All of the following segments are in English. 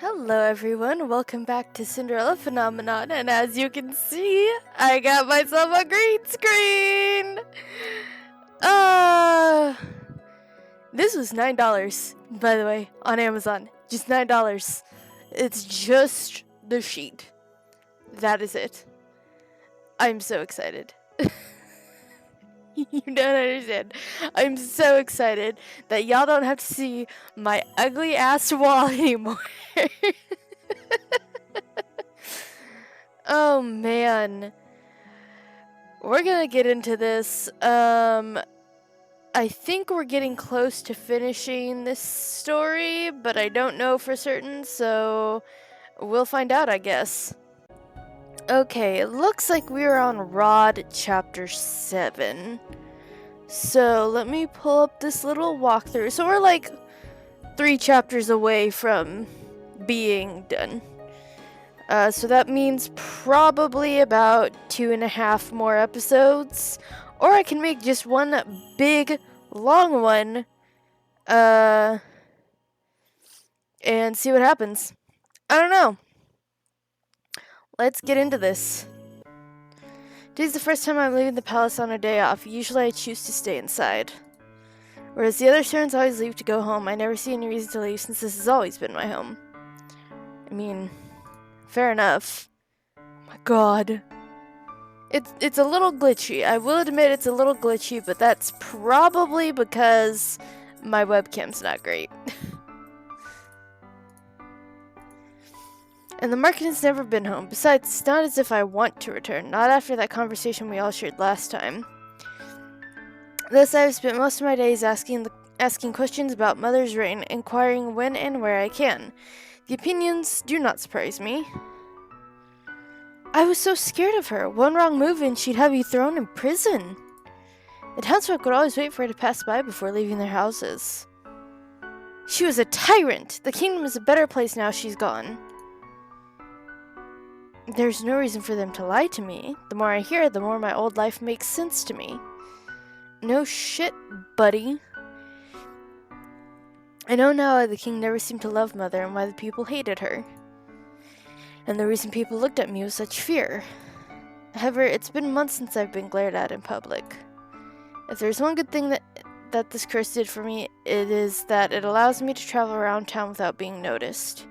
Hello everyone, welcome back to Cinderella Phenomenon, and as you can see, I got myself a green screen! This was $9, by the way, on Amazon. Just $9. It's just the sheet. That is it. I'm so excited. You don't understand. I'm so excited that y'all don't have to see my ugly ass wall anymore. Oh man. We're gonna get into this. I think we're getting close to finishing this story, but I don't know for certain, so we'll find out, I guess. Okay, it looks like we're on Rod Chapter 7. So let me pull up this little walkthrough. So we're like 3 chapters away from being done. So that means probably about 2.5 more episodes. Or I can make just one big, long one. And see what happens. I don't know. Let's get into this. Today's the first time I'm leaving the palace on a day off. Usually I choose to stay inside. Whereas the other servants always leave to go home, I never see any reason to leave since this has always been my home. I mean, fair enough. Oh my god. It's a little glitchy. I will admit it's a little glitchy, but that's probably because my webcam's not great. And the market has never been home. Besides, it's not as if I want to return. Not after that conversation we all shared last time. Thus, I've spent most of my days asking questions about Mother's reign, inquiring when and where I can. The opinions do not surprise me. I was so scared of her. One wrong move and she'd have you thrown in prison. The townsfolk would always wait for her to pass by before leaving their houses. She was a tyrant. The kingdom is a better place now she's gone. There's no reason for them to lie to me. The more I hear, the more my old life makes sense to me. No shit, buddy. I know now why the king never seemed to love Mother and why the people hated her. And the reason people looked at me with such fear. However, it's been months since I've been glared at in public. If there's one good thing that this curse did for me, it is that it allows me to travel around town without being noticed.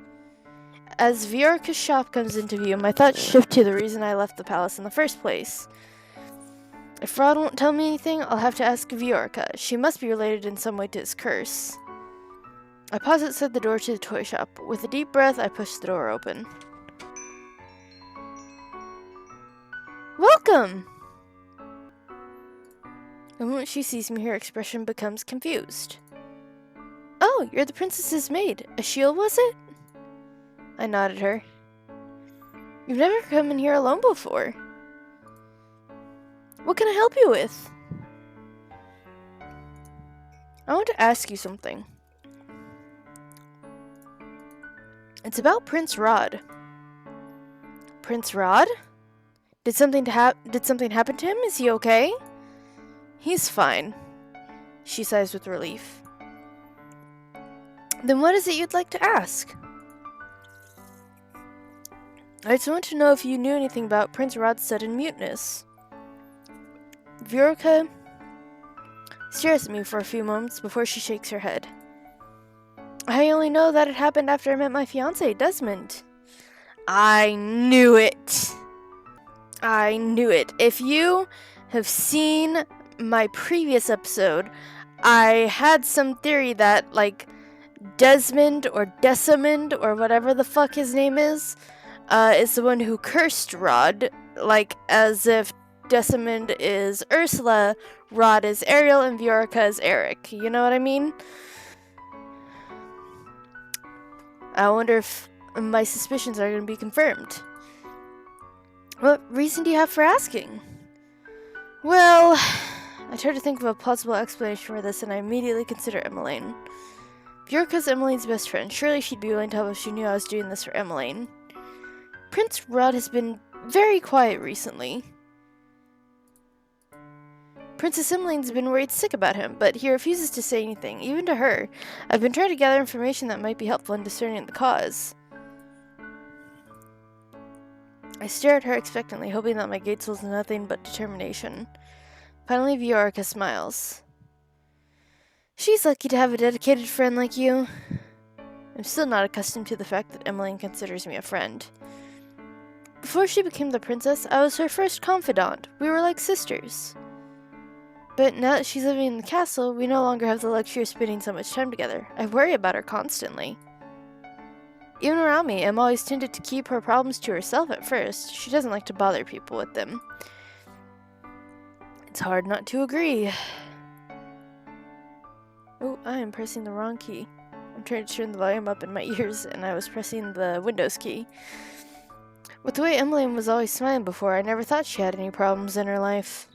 As Viorka's shop comes into view, my thoughts shift to the reason I left the palace in the first place. If Rod won't tell me anything, I'll have to ask Viorka. She must be related in some way to his curse. I pause outside the door to the toy shop. With a deep breath, I push the door open. Welcome! The moment she sees me, her expression becomes confused. Oh, you're the princess's maid. Ashiel, was it? I nodded her. You've never come in here alone before. What can I help you with? I want to ask you something. It's about Prince Rod. Prince Rod? Did something happen to him? Is he okay? He's fine. She sighs with relief. Then what is it you'd like to ask? I just want to know if you knew anything about Prince Rod's sudden muteness. Viorka stares at me for a few moments before she shakes her head. I only know that it happened after I met my fiancé, Desmond. I knew it. I knew it. If you have seen my previous episode, I had some theory that, like, Desmond or Desamond or whatever the fuck his name is the one who cursed Rod, like, as if Desamond is Ursula, Rod is Ariel, and Viorka is Eric. You know what I mean? I wonder if my suspicions are going to be confirmed. What reason do you have for asking? Well, I tried to think of a plausible explanation for this, and I immediately consider Emmeline. Viorka's Emmeline's best friend. Surely she'd be willing to help if she knew I was doing this for Emmeline. Prince Rod has been very quiet recently. Princess Emmeline's been worried sick about him, but he refuses to say anything, even to her. I've been trying to gather information that might be helpful in discerning the cause. I stare at her expectantly, hoping that my gaze was nothing but determination. Finally, Viorica smiles. She's lucky to have a dedicated friend like you. I'm still not accustomed to the fact that Emmeline considers me a friend. Before she became the princess, I was her first confidant. We were like sisters. But now that she's living in the castle, we no longer have the luxury of spending so much time together. I worry about her constantly. Even around me, Em always tended to keep her problems to herself at first. She doesn't like to bother people with them. It's hard not to agree. Oh, I am pressing the wrong key. I'm trying to turn the volume up in my ears, and I was pressing the Windows key. With the way Emmeline was always smiling before, I never thought she had any problems in her life.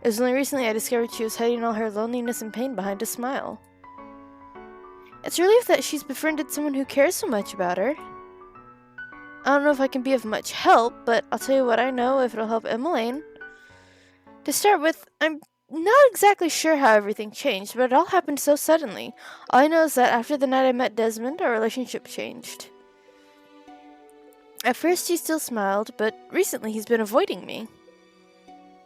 It was only recently I discovered she was hiding all her loneliness and pain behind a smile. It's a relief that she's befriended someone who cares so much about her. I don't know if I can be of much help, but I'll tell you what I know if it'll help Emmeline. To start with, I'm not exactly sure how everything changed, but it all happened so suddenly. All I know is that after the night I met Desmond, our relationship changed. At first he still smiled, but recently he's been avoiding me.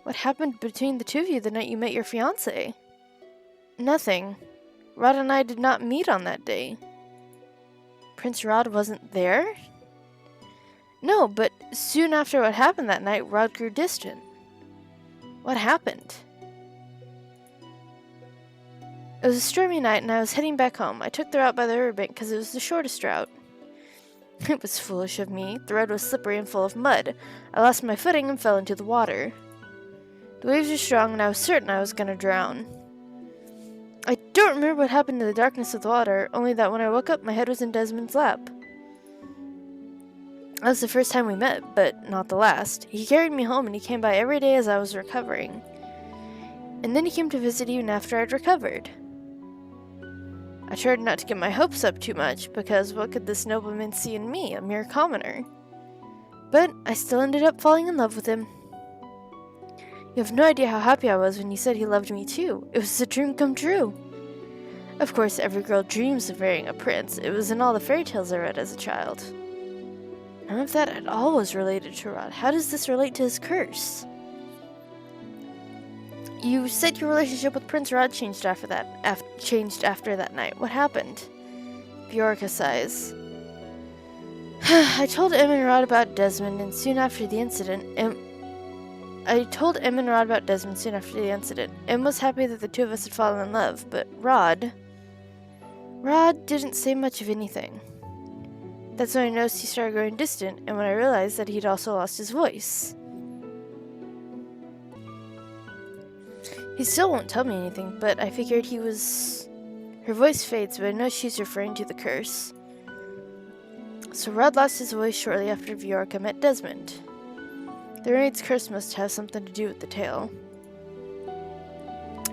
What happened between the two of you the night you met your fiancé? Nothing. Rod and I did not meet on that day. Prince Rod wasn't there? No, but soon after what happened that night, Rod grew distant. What happened? It was a stormy night and I was heading back home. I took the route by the riverbank because it was the shortest route. It was foolish of me. The road was slippery and full of mud. I lost my footing and fell into the water. The waves were strong and I was certain I was going to drown. I don't remember what happened in the darkness of the water, only that when I woke up my head was in Desmond's lap. That was the first time we met, but not the last. He carried me home and he came by every day as I was recovering. And then he came to visit even after I'd recovered. I tried not to get my hopes up too much, because what could this nobleman see in me, a mere commoner? But I still ended up falling in love with him. You have no idea how happy I was when he said he loved me too. It was a dream come true. Of course, every girl dreams of marrying a prince. It was in all the fairy tales I read as a child. None of that at all was related to Rod. How does this relate to his curse? You said your relationship with Prince Rod changed after that night. What happened? Viorica sighs. I told Em and Rod about Desmond, and soon after the incident, Em was happy that the two of us had fallen in love, but Rod didn't say much of anything. That's when I noticed he started growing distant, and when I realized that he'd also lost his voice. He still won't tell me anything, but I figured he was... Her voice fades, but I know she's referring to the curse. So Rod lost his voice shortly after Viorica met Desmond. The mermaid's curse must have something to do with the tale.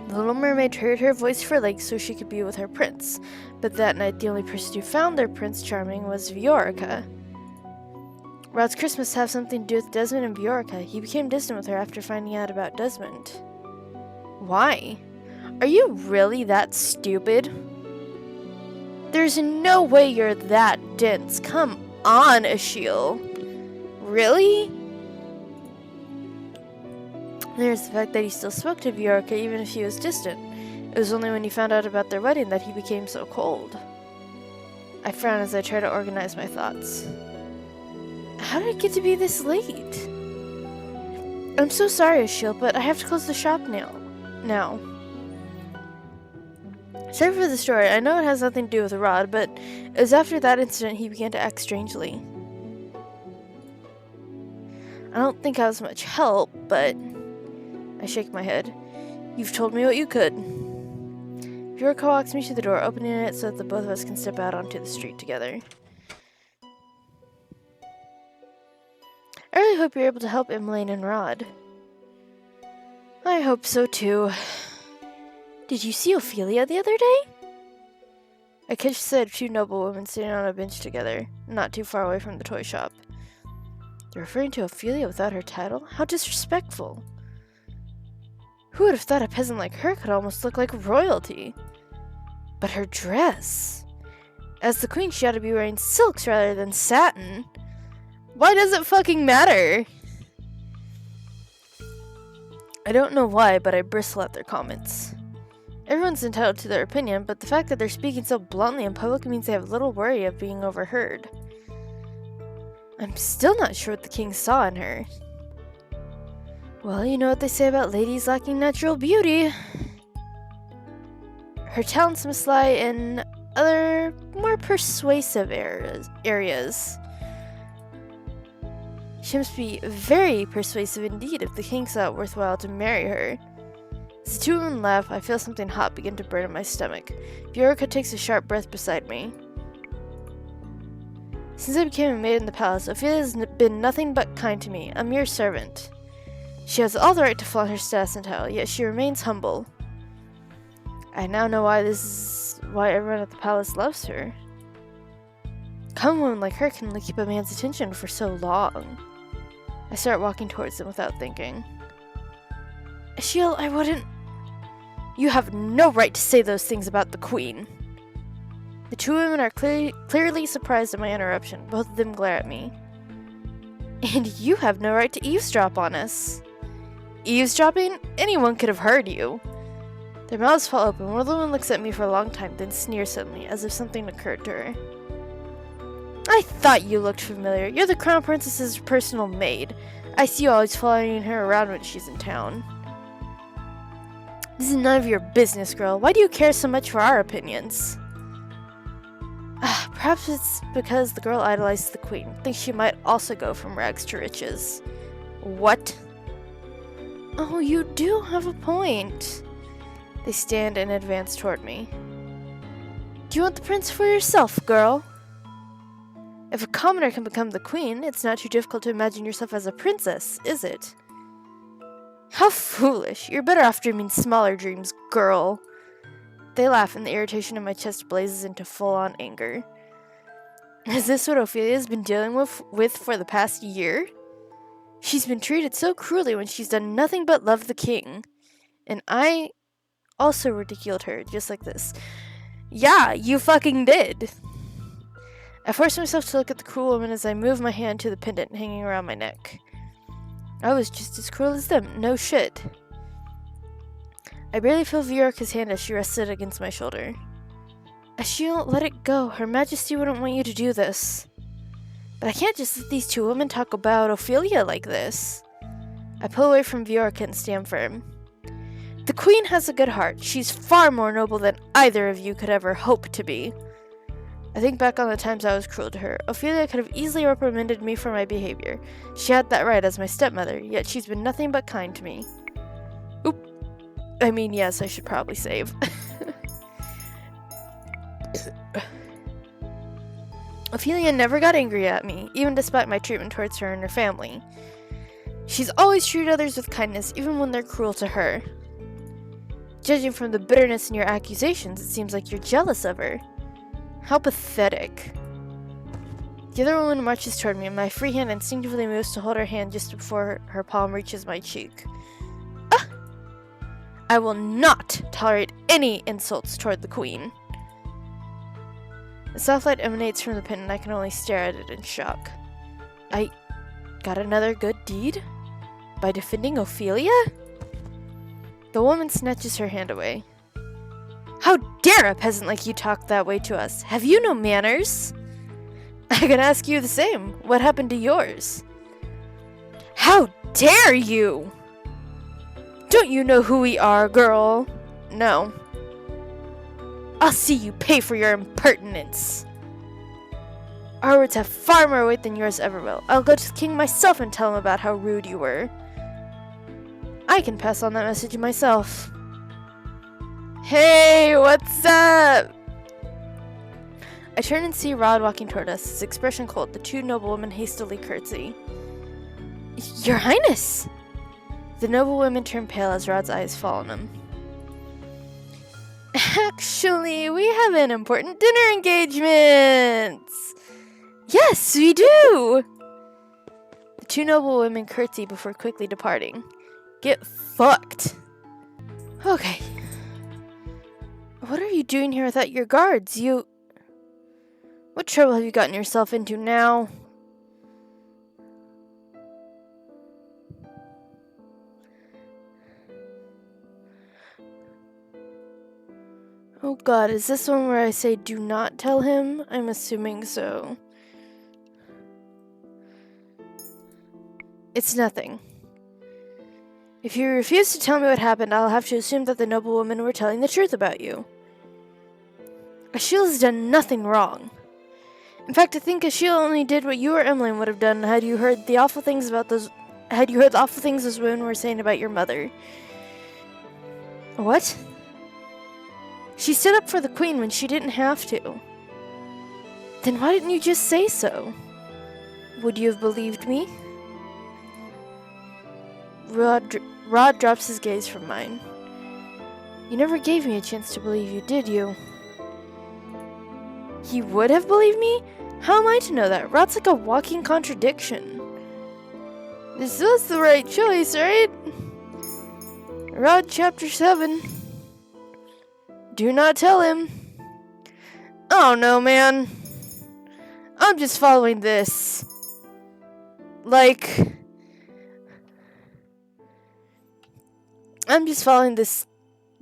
The little mermaid traded her voice for legs so she could be with her prince, but that night the only person who found their Prince Charming was Viorica. Rod's curse must have something to do with Desmond and Viorica. He became distant with her after finding out about Desmond. Why? Are you really that stupid? There's no way you're that dense. Come on, Achille. Really? There's the fact that he still spoke to Viorica even if he was distant. It was only when he found out about their wedding that he became so cold. I frown as I try to organize my thoughts. How did it get to be this late? I'm so sorry, Achille, but I have to close the shop now. Sorry for the story. I know it has nothing to do with Rod, but it was after that incident he began to act strangely. I don't think I was much help, but... I shake my head. You've told me what you could. Viorica walks me to the door, opening it so that the both of us can step out onto the street together. I really hope you're able to help Emmeline and Rod. I hope so too. Did you see Ophelia the other day? I catch sight of two noblewomen sitting on a bench together, not too far away from the toy shop. They're referring to Ophelia without her title? How disrespectful. Who would have thought a peasant like her could almost look like royalty? But her dress! As the queen, she ought to be wearing silks rather than satin. Why does it fucking matter? I don't know why, but I bristle at their comments. Everyone's entitled to their opinion, but the fact that they're speaking so bluntly in public means they have little worry of being overheard. I'm still not sure what the king saw in her. Well, you know what they say about ladies lacking natural beauty. Her talents must lie in other, more persuasive areas. She must be very persuasive indeed if the king saw it worthwhile to marry her. As the two women laugh, I feel something hot begin to burn in my stomach. Bjorka takes a sharp breath beside me. Since I became a maid in the palace, Ophelia has been nothing but kind to me, a mere servant. She has all the right to flaunt her status and title, yet she remains humble. I now know why everyone at the palace loves her. A common woman like her can only keep a man's attention for so long. I start walking towards them without thinking. Ashiel, I wouldn't... You have no right to say those things about the queen. The two women are clearly surprised at my interruption. Both of them glare at me. And you have no right to eavesdrop on us. Eavesdropping? Anyone could have heard you. Their mouths fall open. One of the women looks at me for a long time, then sneers suddenly, as if something occurred to her. I thought you looked familiar. You're the crown princess's personal maid. I see you always following her around when she's in town. This is none of your business, girl. Why do you care so much for our opinions? Perhaps it's because the girl idolizes the queen. Thinks she might also go from rags to riches. What? Oh, you do have a point. They stand and advance toward me. Do you want the prince for yourself, girl? If a commoner can become the queen, it's not too difficult to imagine yourself as a princess, is it? How foolish. You're better off dreaming smaller dreams, girl. They laugh and the irritation in my chest blazes into full-on anger. Is this what Ophelia's been dealing with for the past year? She's been treated so cruelly when she's done nothing but love the king. And I also ridiculed her, just like this. Yeah, you fucking did. I force myself to look at the cruel woman as I move my hand to the pendant hanging around my neck. I was just as cruel as them, no shit. I barely feel Viorka's hand as she rested against my shoulder. Ashiel, let it go. Her Majesty wouldn't want you to do this. But I can't just let these two women talk about Ophelia like this. I pull away from Viorka and stand firm. The queen has a good heart. She's far more noble than either of you could ever hope to be. I think back on the times I was cruel to her. Ophelia could have easily reprimanded me for my behavior. She had that right as my stepmother, yet she's been nothing but kind to me. Oop. I mean, yes, I should probably save. Ophelia never got angry at me, even despite my treatment towards her and her family. She's always treated others with kindness, even when they're cruel to her. Judging from the bitterness in your accusations, it seems like you're jealous of her. How pathetic. The other woman marches toward me, and my free hand instinctively moves to hold her hand just before her palm reaches my cheek. Ah! I will not tolerate any insults toward the queen. The soft light emanates from the pin, and I can only stare at it in shock. I got another good deed? By defending Ophelia? The woman snatches her hand away. How dare a peasant like you talk that way to us? Have you no manners? I can ask you the same. What happened to yours? How dare you? Don't you know who we are, girl? No. I'll see you pay for your impertinence. Our words have far more weight than yours ever will. I'll go to the king myself and tell him about how rude you were. I can pass on that message myself. Hey, what's up? I turn and see Rod walking toward us, his expression cold. The two noblewomen hastily curtsy. Your Highness! The noblewomen turn pale as Rod's eyes fall on him. Actually, we have an important dinner engagement! Yes, we do! The two noblewomen curtsy before quickly departing. Get fucked! Okay. What are you doing here without your guards? What trouble have you gotten yourself into now? Oh god, is this one where I say do not tell him? I'm assuming so. It's nothing. If you refuse to tell me what happened, I'll have to assume that the noblewomen were telling the truth about you. Achille has done nothing wrong. In fact, I think Achille only did what you or Emmeline would have done had you heard the awful things those women were saying about your mother. What? She stood up for the queen when she didn't have to. Then why didn't you just say so? Would you have believed me? Rod drops his gaze from mine. You never gave me a chance to believe you, did you? He would have believed me? How am I to know that? Rod's like a walking contradiction. This was the right choice, right? Rod chapter 7. Do not tell him. Oh no, man. I'm just following this. I'm just following this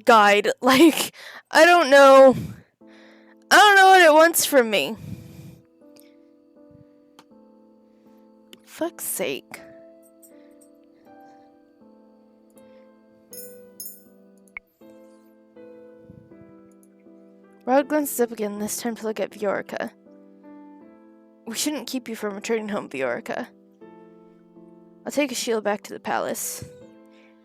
guide. I don't know what it wants from me. Fuck's sake. Rod glances up again, this time to look at Viorica. We shouldn't keep you from returning home, Viorica. I'll take Achille back to the palace.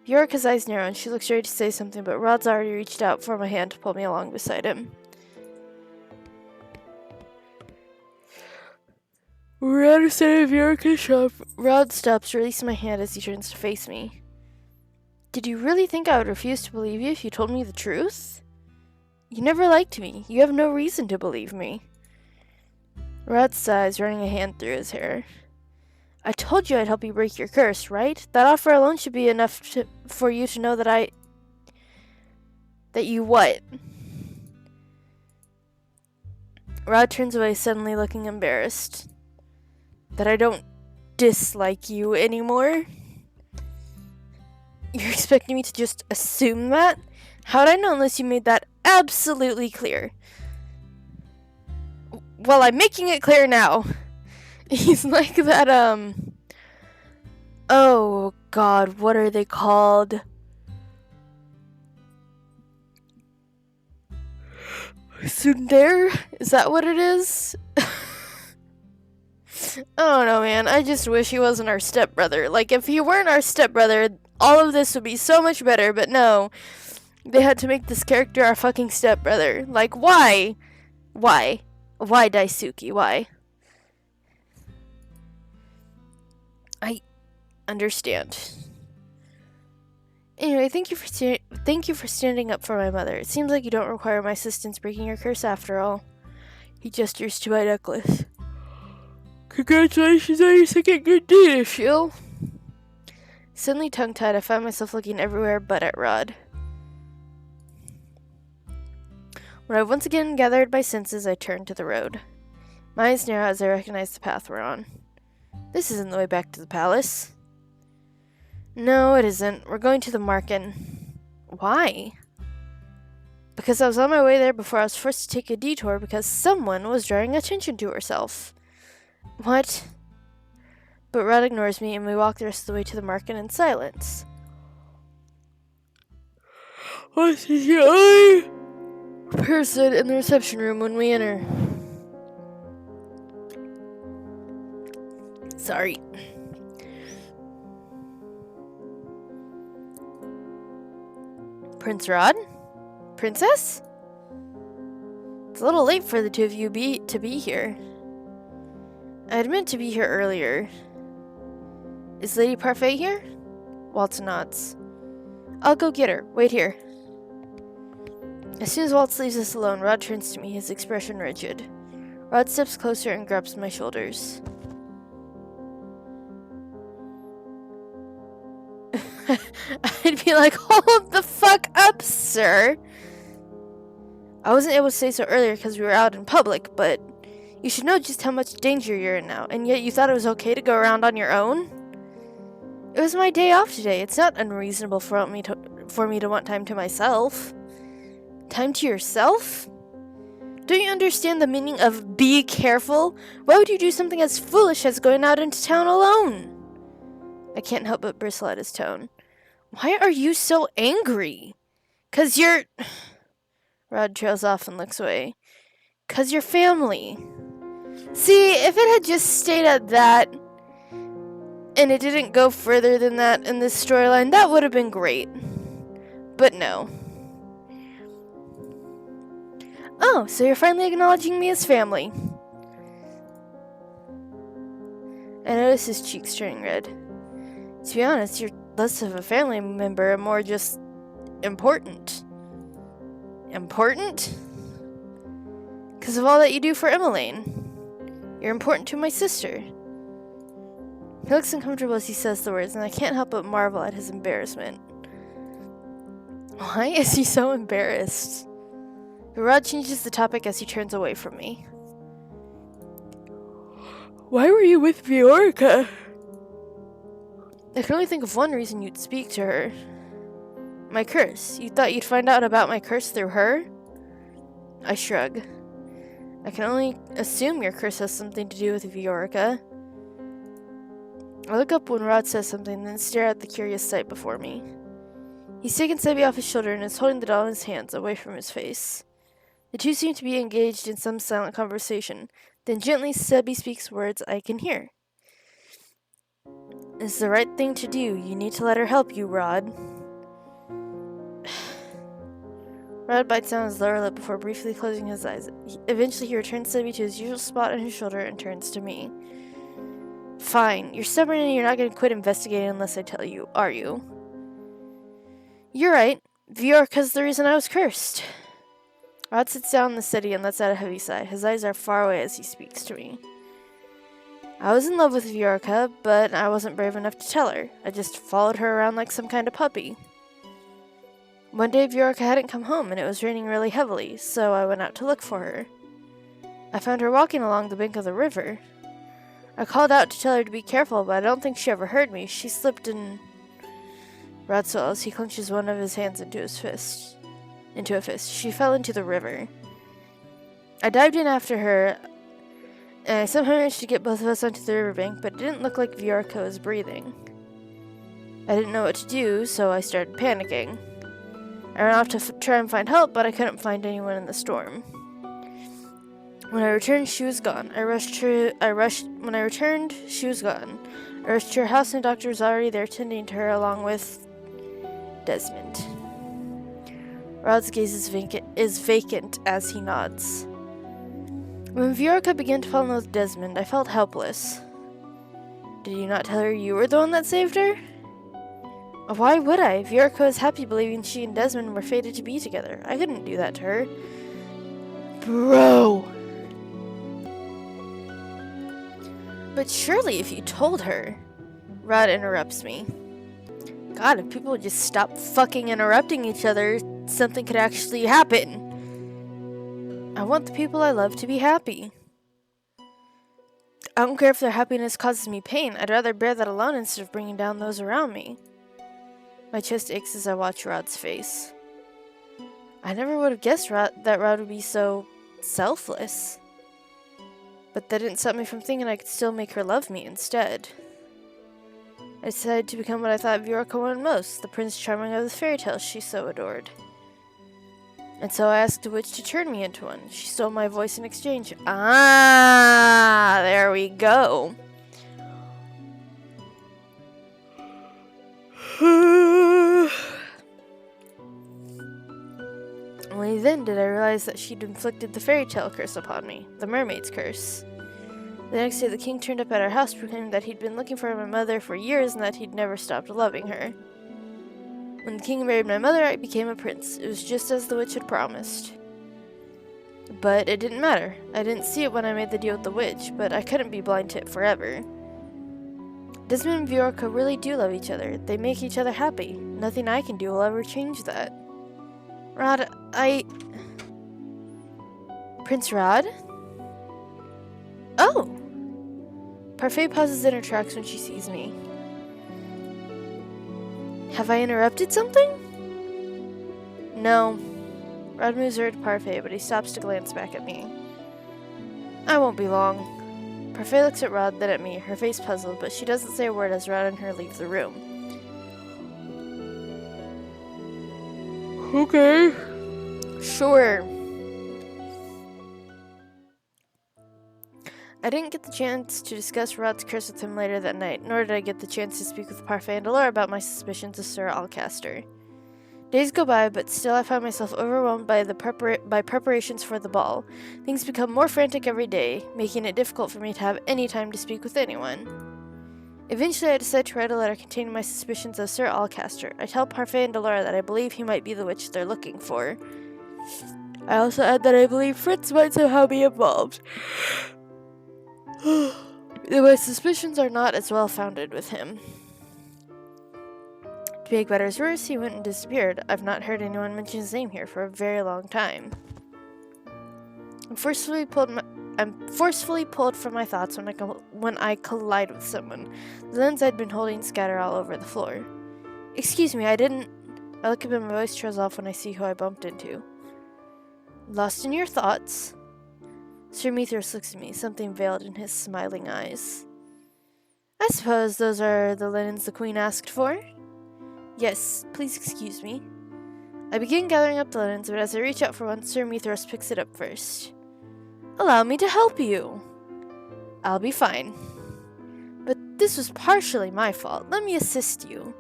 Viorica's eyes narrow and she looks ready to say something, but Rod's already reached out for my hand to pull me along beside him. We're out of sight of Viorica's shop. Rod stops, releasing my hand as he turns to face me. Did you really think I would refuse to believe you if you told me the truth? You never liked me. You have no reason to believe me. Rod sighs, running a hand through his hair. I told you I'd help you break your curse, right? That offer alone should be enough for you to know that you what? Rod turns away, suddenly looking embarrassed. That I don't dislike you anymore? You're expecting me to just assume that? How'd I know unless you made that absolutely clear? Well, I'm making it clear now. He's like that, oh god, what are they called? Tsundere? Is that what it is? I don't know, man. I just wish he wasn't our stepbrother. If he weren't our stepbrother, all of this would be so much better, but no. They had to make this character our fucking stepbrother. Why? Why? Why, Daisuke? Why? I understand. Anyway, thank you for standing up for my mother. It seems like you don't require my assistance breaking your curse after all. He gestures to my necklace. Congratulations on your second good deed, Achille. Suddenly tongue-tied, I found myself looking everywhere but at Rod. When I once again gathered my senses, I turned to the road. My eyes narrow as I recognized the path we're on. This isn't the way back to the palace. No, it isn't. We're going to the market. Why? Because I was on my way there before I was forced to take a detour because someone was drawing attention to herself. What? But Rod ignores me and we walk the rest of the way to the market in silence. What's the only person in the reception room when we enter? Sorry. Prince Rod? Princess? It's a little late for the two of you to be here. I had meant to be here earlier. Is Lady Parfait here? Waltz nods. I'll go get her. Wait here. As soon as Waltz leaves us alone, Rod turns to me, his expression rigid. Rod steps closer and grabs my shoulders. I'd be like, hold the fuck up, sir. I wasn't able to say so earlier because we were out in public, but you should know just how much danger you're in now, and yet you thought it was okay to go around on your own? It was my day off today. It's not unreasonable for me to want time to myself. Time to yourself? Don't you understand the meaning of be careful? Why would you do something as foolish as going out into town alone? I can't help but bristle at his tone. Why are you so angry? 'Cause you're... Rod trails off and looks away. 'Cause you're family. See, if it had just stayed at that, and it didn't go further than that in this storyline, that would have been great. But no. Oh, so you're finally acknowledging me as family. I notice his cheeks turning red. To be honest, you're less of a family member and more just important. Important? Because of all that you do for Emmeline. You're important to my sister. He looks uncomfortable as he says the words, and I can't help but marvel at his embarrassment. Why is he so embarrassed? Rod changes the topic as he turns away from me. Why were you with Viorica? I can only think of one reason you'd speak to her. My curse. You thought you'd find out about my curse through her? I shrug. I can only assume your curse has something to do with Viorica. I look up when Rod says something, then stare at the curious sight before me. He's taken Sebby off his shoulder and is holding the doll in his hands, away from his face. The two seem to be engaged in some silent conversation. Then gently Sebby speaks words I can hear. It's the right thing to do. You need to let her help you, Rod. Rod bites down his lower lip before briefly closing his eyes. Eventually he returns Sebby to his usual spot on his shoulder and turns to me. Fine. You're stubborn and you're not going to quit investigating unless I tell you, are you? You're right. Viorica's the reason I was cursed. Rod sits down in the settee and lets out a heavy sigh. His eyes are far away as he speaks to me. I was in love with Viorica, but I wasn't brave enough to tell her. I just followed her around like some kind of puppy. One day Viorica hadn't come home and it was raining really heavily, so I went out to look for her. I found her walking along the bank of the river. I called out to tell her to be careful, but I don't think she ever heard me. She slipped and... Rod swells. He clenches one of his hands into a fist. She fell into the river. I dived in after her, and I somehow managed to get both of us onto the riverbank, but it didn't look like Viorica was breathing. I didn't know what to do, so I started panicking. I ran off to try and find help, but I couldn't find anyone in the storm. When I returned, she was gone. When I returned, she was gone. I rushed to her house, and the doctor was already there tending to her, along with Desmond. Rod's gaze is vacant as he nods. When Viorica began to fall in love with Desmond, I felt helpless. Did you not tell her you were the one that saved her? Why would I? Viorica was happy believing she and Desmond were fated to be together. I couldn't do that to her. Bro! But surely if you told her... Rod interrupts me. God, if people would just stop fucking interrupting each other, something could actually happen. I want the people I love to be happy. I don't care if their happiness causes me pain. I'd rather bear that alone instead of bringing down those around me. My chest aches as I watch Rod's face. I never would have guessed that Rod would be so selfless. But that didn't stop me from thinking I could still make her love me instead. I decided to become what I thought Viorica wanted most, the Prince Charming of the fairy tales she so adored. And so I asked a witch to turn me into one. She stole my voice in exchange. Ah, there we go. Only then did I realize that she'd inflicted the fairy tale curse upon me, the mermaid's curse. The next day the king turned up at our house proclaiming that he'd been looking for my mother for years and that he'd never stopped loving her. When the king married my mother, I became a prince. It was just as the witch had promised. But it didn't matter. I didn't see it when I made the deal with the witch, but I couldn't be blind to it forever. Desmond and Viorica really do love each other. They make each other happy. Nothing I can do will ever change that. Rod, Prince Rod? Oh! Parfait pauses in her tracks when she sees me. Have I interrupted something? No. Rod moves over to Parfait, but he stops to glance back at me. I won't be long. Parfait looks at Rod, then at me, her face puzzled, but she doesn't say a word as Rod and her leave the room. Okay. Sure. I didn't get the chance to discuss Rod's curse with him later that night, nor did I get the chance to speak with Parfait and Delora about my suspicions of Sir Alcaster. Days go by, but still I find myself overwhelmed by preparations for the ball. Things become more frantic every day, making it difficult for me to have any time to speak with anyone. Eventually, I decide to write a letter containing my suspicions of Sir Alcaster. I tell Parfait and Delora that I believe he might be the witch they're looking for. I also add that I believe Fritz might somehow be involved. My suspicions are not as well founded with him. To make matters worse, he went and disappeared. I've not heard anyone mention his name here for a very long time. I'm forcefully pulled from my thoughts when I collide with someone. The lens I'd been holding scatter all over the floor. Excuse me, I didn't... I look up and my voice trails off when I see who I bumped into. Lost in your thoughts? Sir Mithras looks at me, something veiled in his smiling eyes. I suppose those are the linens the Queen asked for? Yes, please excuse me. I begin gathering up the linens, but as I reach out for one, Sir Mithras picks it up first. Allow me to help you. I'll be fine. But this was partially my fault. Let me assist you.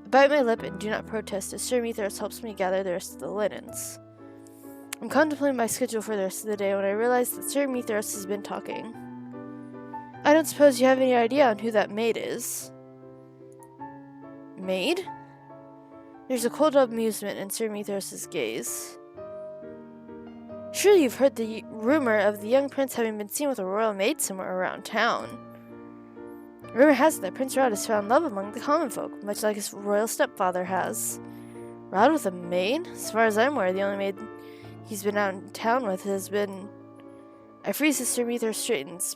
I bite my lip and do not protest as Sir Mithras helps me gather the rest of the linens. I'm contemplating my schedule for the rest of the day when I realize that Sir Mithras has been talking. I don't suppose you have any idea on who that maid is. Maid? There's a cold amusement in Sir Mithras' gaze. Surely you've heard the rumor of the young prince having been seen with a royal maid somewhere around town. Rumor has it that Prince Rod has found love among the common folk, much like his royal stepfather has. Rod with a maid? As far as I'm aware, the only maid he's been out in town with has been... I freeze as Sir Mithras straightens,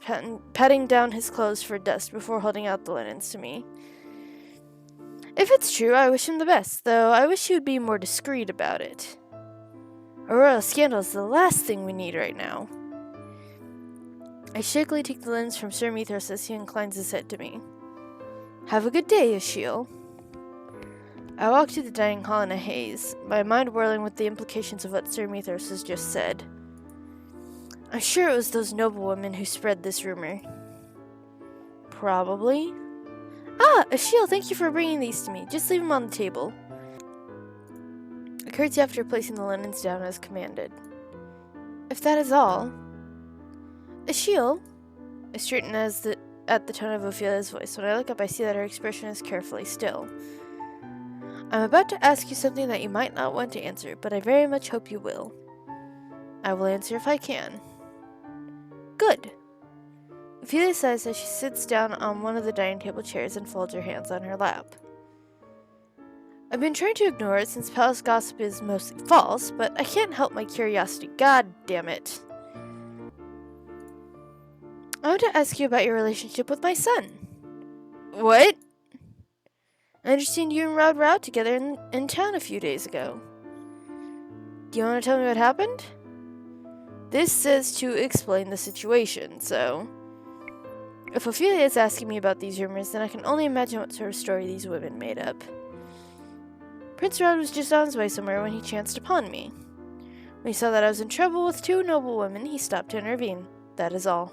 patting down his clothes for dust before holding out the linens to me. If it's true, I wish him the best, though I wish he would be more discreet about it. A royal scandal is the last thing we need right now. I shakily take the lens from Sir Mithras as he inclines his head to me. Have a good day, Ashiel. I walk to the dining hall in a haze, my mind whirling with the implications of what Sir Mithras has just said. I'm sure it was those noblewomen who spread this rumor. Probably. Ah, Ashiel, thank you for bringing these to me. Just leave them on the table. I curtsy after placing the linens down as commanded. If that is all... Ashiel? I straighten at the tone of Ophelia's voice. When I look up, I see that her expression is carefully still. I'm about to ask you something that you might not want to answer, but I very much hope you will. I will answer if I can. Good. Ophelia sighs as she sits down on one of the dining table chairs and folds her hands on her lap. I've been trying to ignore it since palace gossip is mostly false, but I can't help my curiosity. God damn it. I want to ask you about your relationship with my son. What? I understand you and Rod were out together in town a few days ago. Do you want to tell me what happened? This says to explain the situation, so... If Ophelia is asking me about these rumors, then I can only imagine what sort of story these women made up. Prince Rod was just on his way somewhere when he chanced upon me. When he saw that I was in trouble with two noble women, he stopped to intervene. That is all.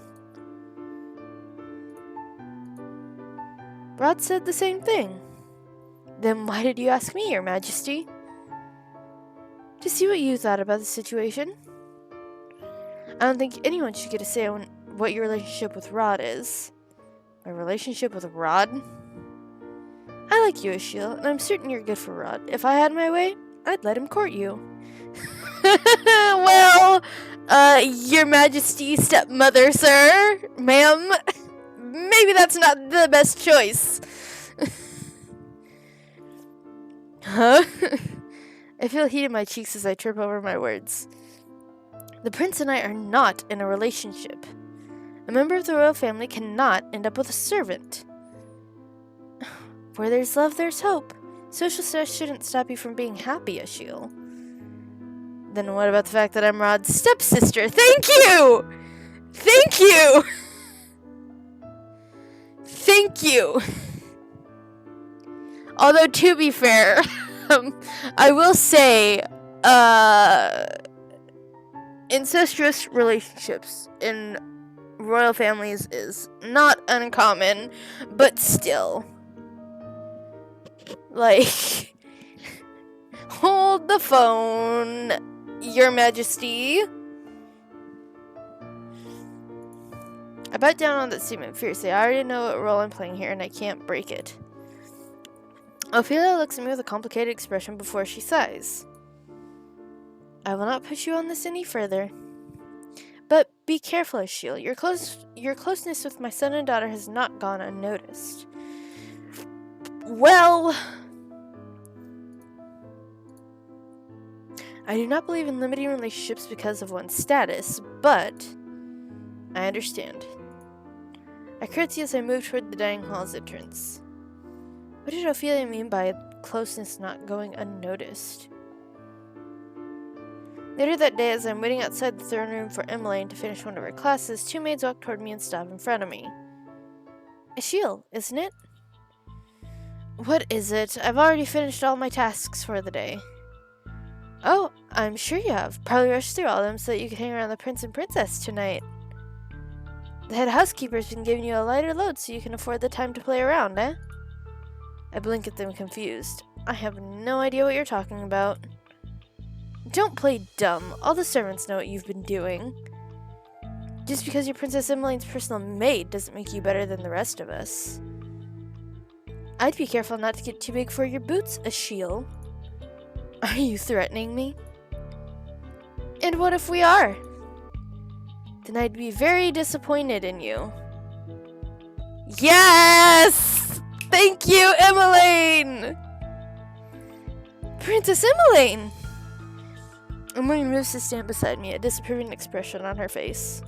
Rod said the same thing. Then why did you ask me, Your Majesty? To see what you thought about the situation. I don't think anyone should get a say on what your relationship with Rod is. My relationship with Rod? I like you, Ashiel, and I'm certain you're good for Rod. If I had my way, I'd let him court you. Well, Your Majesty, stepmother, sir, ma'am, maybe that's not the best choice. Huh? I feel heat in my cheeks as I trip over my words. The prince and I are not in a relationship. A member of the royal family cannot end up with a servant. Where there's love, there's hope. Social stress shouldn't stop you from being happy, Ashiel. Then what about the fact that I'm Rod's stepsister? Thank you! Thank you! Thank you! Although, to be fair, I will say, incestuous relationships in royal families is not uncommon, but still. Like, hold the phone, Your Majesty. I bite down on that statement fiercely. I already know what role I'm playing here, and I can't break it. Ophelia looks at me with a complicated expression before she sighs. I will not push you on this any further. But be careful, Ashiel. Your closeness with my son and daughter has not gone unnoticed. Well, I do not believe in limiting relationships because of one's status, but I understand. I curtsy as I move toward the dining hall's entrance. What did Ophelia mean by closeness not going unnoticed? Later that day, as I'm waiting outside the throne room for Emmeline to finish one of her classes, two maids walk toward me and stop in front of me. Ashiel, isn't it? What is it? I've already finished all my tasks for the day. Oh, I'm sure you have. Probably rushed through all of them so that you could hang around the prince and princess tonight. The head housekeeper's been giving you a lighter load so you can afford the time to play around, eh? I blink at them confused. I have no idea what you're talking about. Don't play dumb. All the servants know what you've been doing. Just because you're Princess Emmeline's personal maid doesn't make you better than the rest of us. I'd be careful not to get too big for your boots, Ashiel. Are you threatening me? And what if we are? Then I'd be very disappointed in you. Yes! Thank you, Emmeline! Princess Emmeline! Emmeline moves to stand beside me, a disapproving expression on her face.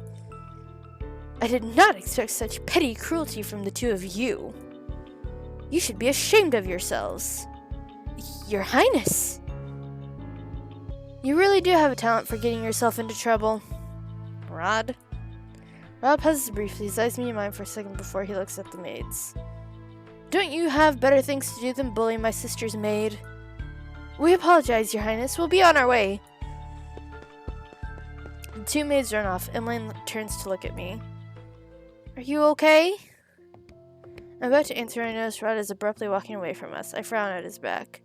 I did not expect such petty cruelty from the two of you. You should be ashamed of yourselves. Your Highness! You really do have a talent for getting yourself into trouble. Rod pauses briefly, his eyes meet mine for a second before he looks at the maids. Don't you have better things to do than bully my sister's maid? We apologize, Your Highness. We'll be on our way. The two maids run off. Emmeline turns to look at me. Are you okay? I'm about to answer when I notice Rod is abruptly walking away from us. I frown at his back.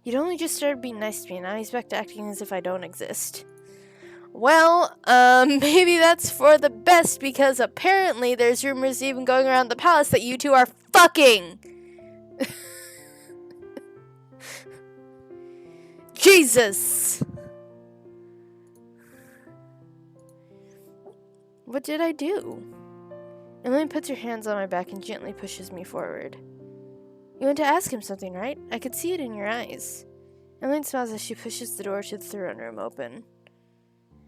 He'd only just started being nice to me, and now he's back to acting as if I don't exist. Well, maybe that's for the best, because apparently there's rumors even going around the palace that you two are fucking! Jesus! What did I do? Emmeline puts her hands on my back and gently pushes me forward. You want to ask him something, right? I could see it in your eyes. Emmeline smiles as she pushes the door to the throne room open.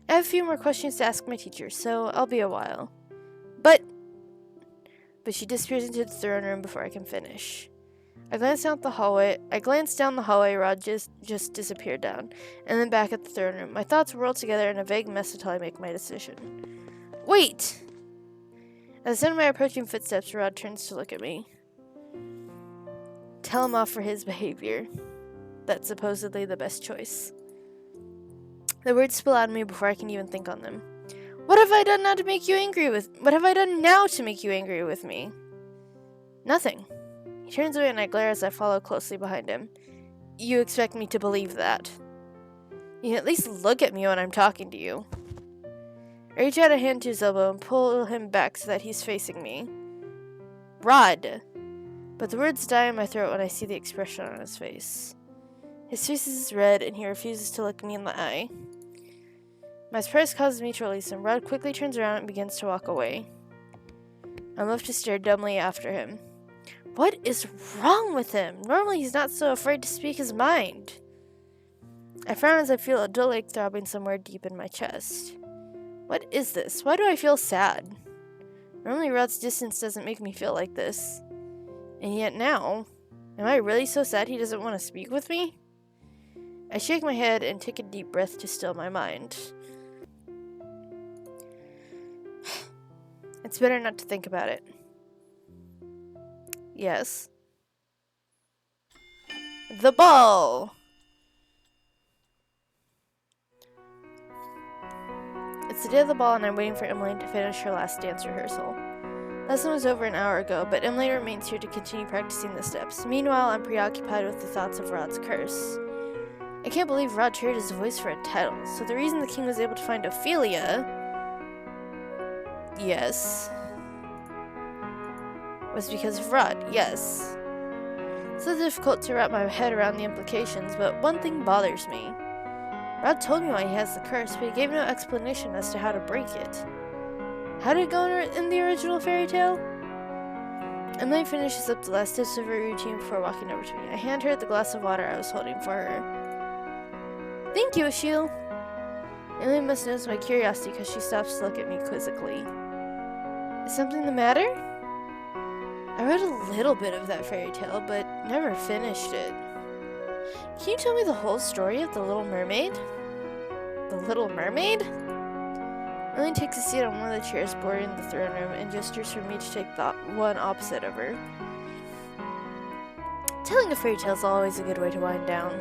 I have a few more questions to ask my teacher, so I'll be a while. But she disappears into the throne room before I can finish. I glance down the hallway. Rod just disappeared down, and then back at the throne room. My thoughts whirl together in a vague mess until I make my decision. Wait! At the sound of my approaching footsteps, Rod turns to look at me. Tell him off for his behavior. That's supposedly the best choice. The words spill out of me before I can even think on them. What have I done now to make you angry with? What have I done now to make you angry with me? Nothing. He turns away and I glare as I follow closely behind him. You expect me to believe that? You can at least look at me when I'm talking to you. I reach out a hand to his elbow and pull him back so that he's facing me. Rod! But the words die in my throat when I see the expression on his face. His face is red and he refuses to look me in the eye. My surprise causes me to release him. Rod quickly turns around and begins to walk away. I'm left to stare dumbly after him. What is wrong with him? Normally he's not so afraid to speak his mind. I frown as I feel a dull ache throbbing somewhere deep in my chest. What is this? Why do I feel sad? Normally Rod's distance doesn't make me feel like this. And yet now, am I really so sad he doesn't want to speak with me? I shake my head and take a deep breath to still my mind. It's better not to think about it. Yes. The ball! It's the day of the ball and I'm waiting for Emily to finish her last dance rehearsal. Lesson was over an hour ago, but Emily remains here to continue practicing the steps. Meanwhile, I'm preoccupied with the thoughts of Rod's curse. I can't believe Rod traded his voice for a title, so the reason the king was able to find Ophelia... Yes. Was because of Rod, yes. It's so difficult to wrap my head around the implications, but one thing bothers me. Rod told me why he has the curse, but he gave no explanation as to how to break it. How did it go in the original fairy tale? Emily finishes up the last steps of her routine before walking over to me. I hand her the glass of water I was holding for her. Thank you, Achille. Emily must notice my curiosity because she stops to look at me quizzically. Is something the matter? I read a little bit of that fairy tale, but never finished it. Can you tell me the whole story of the Little Mermaid? The Little Mermaid? Emily takes a seat on one of the chairs bordering the throne room and gestures for me to take the one opposite of her. Telling a fairy tale is always a good way to wind down.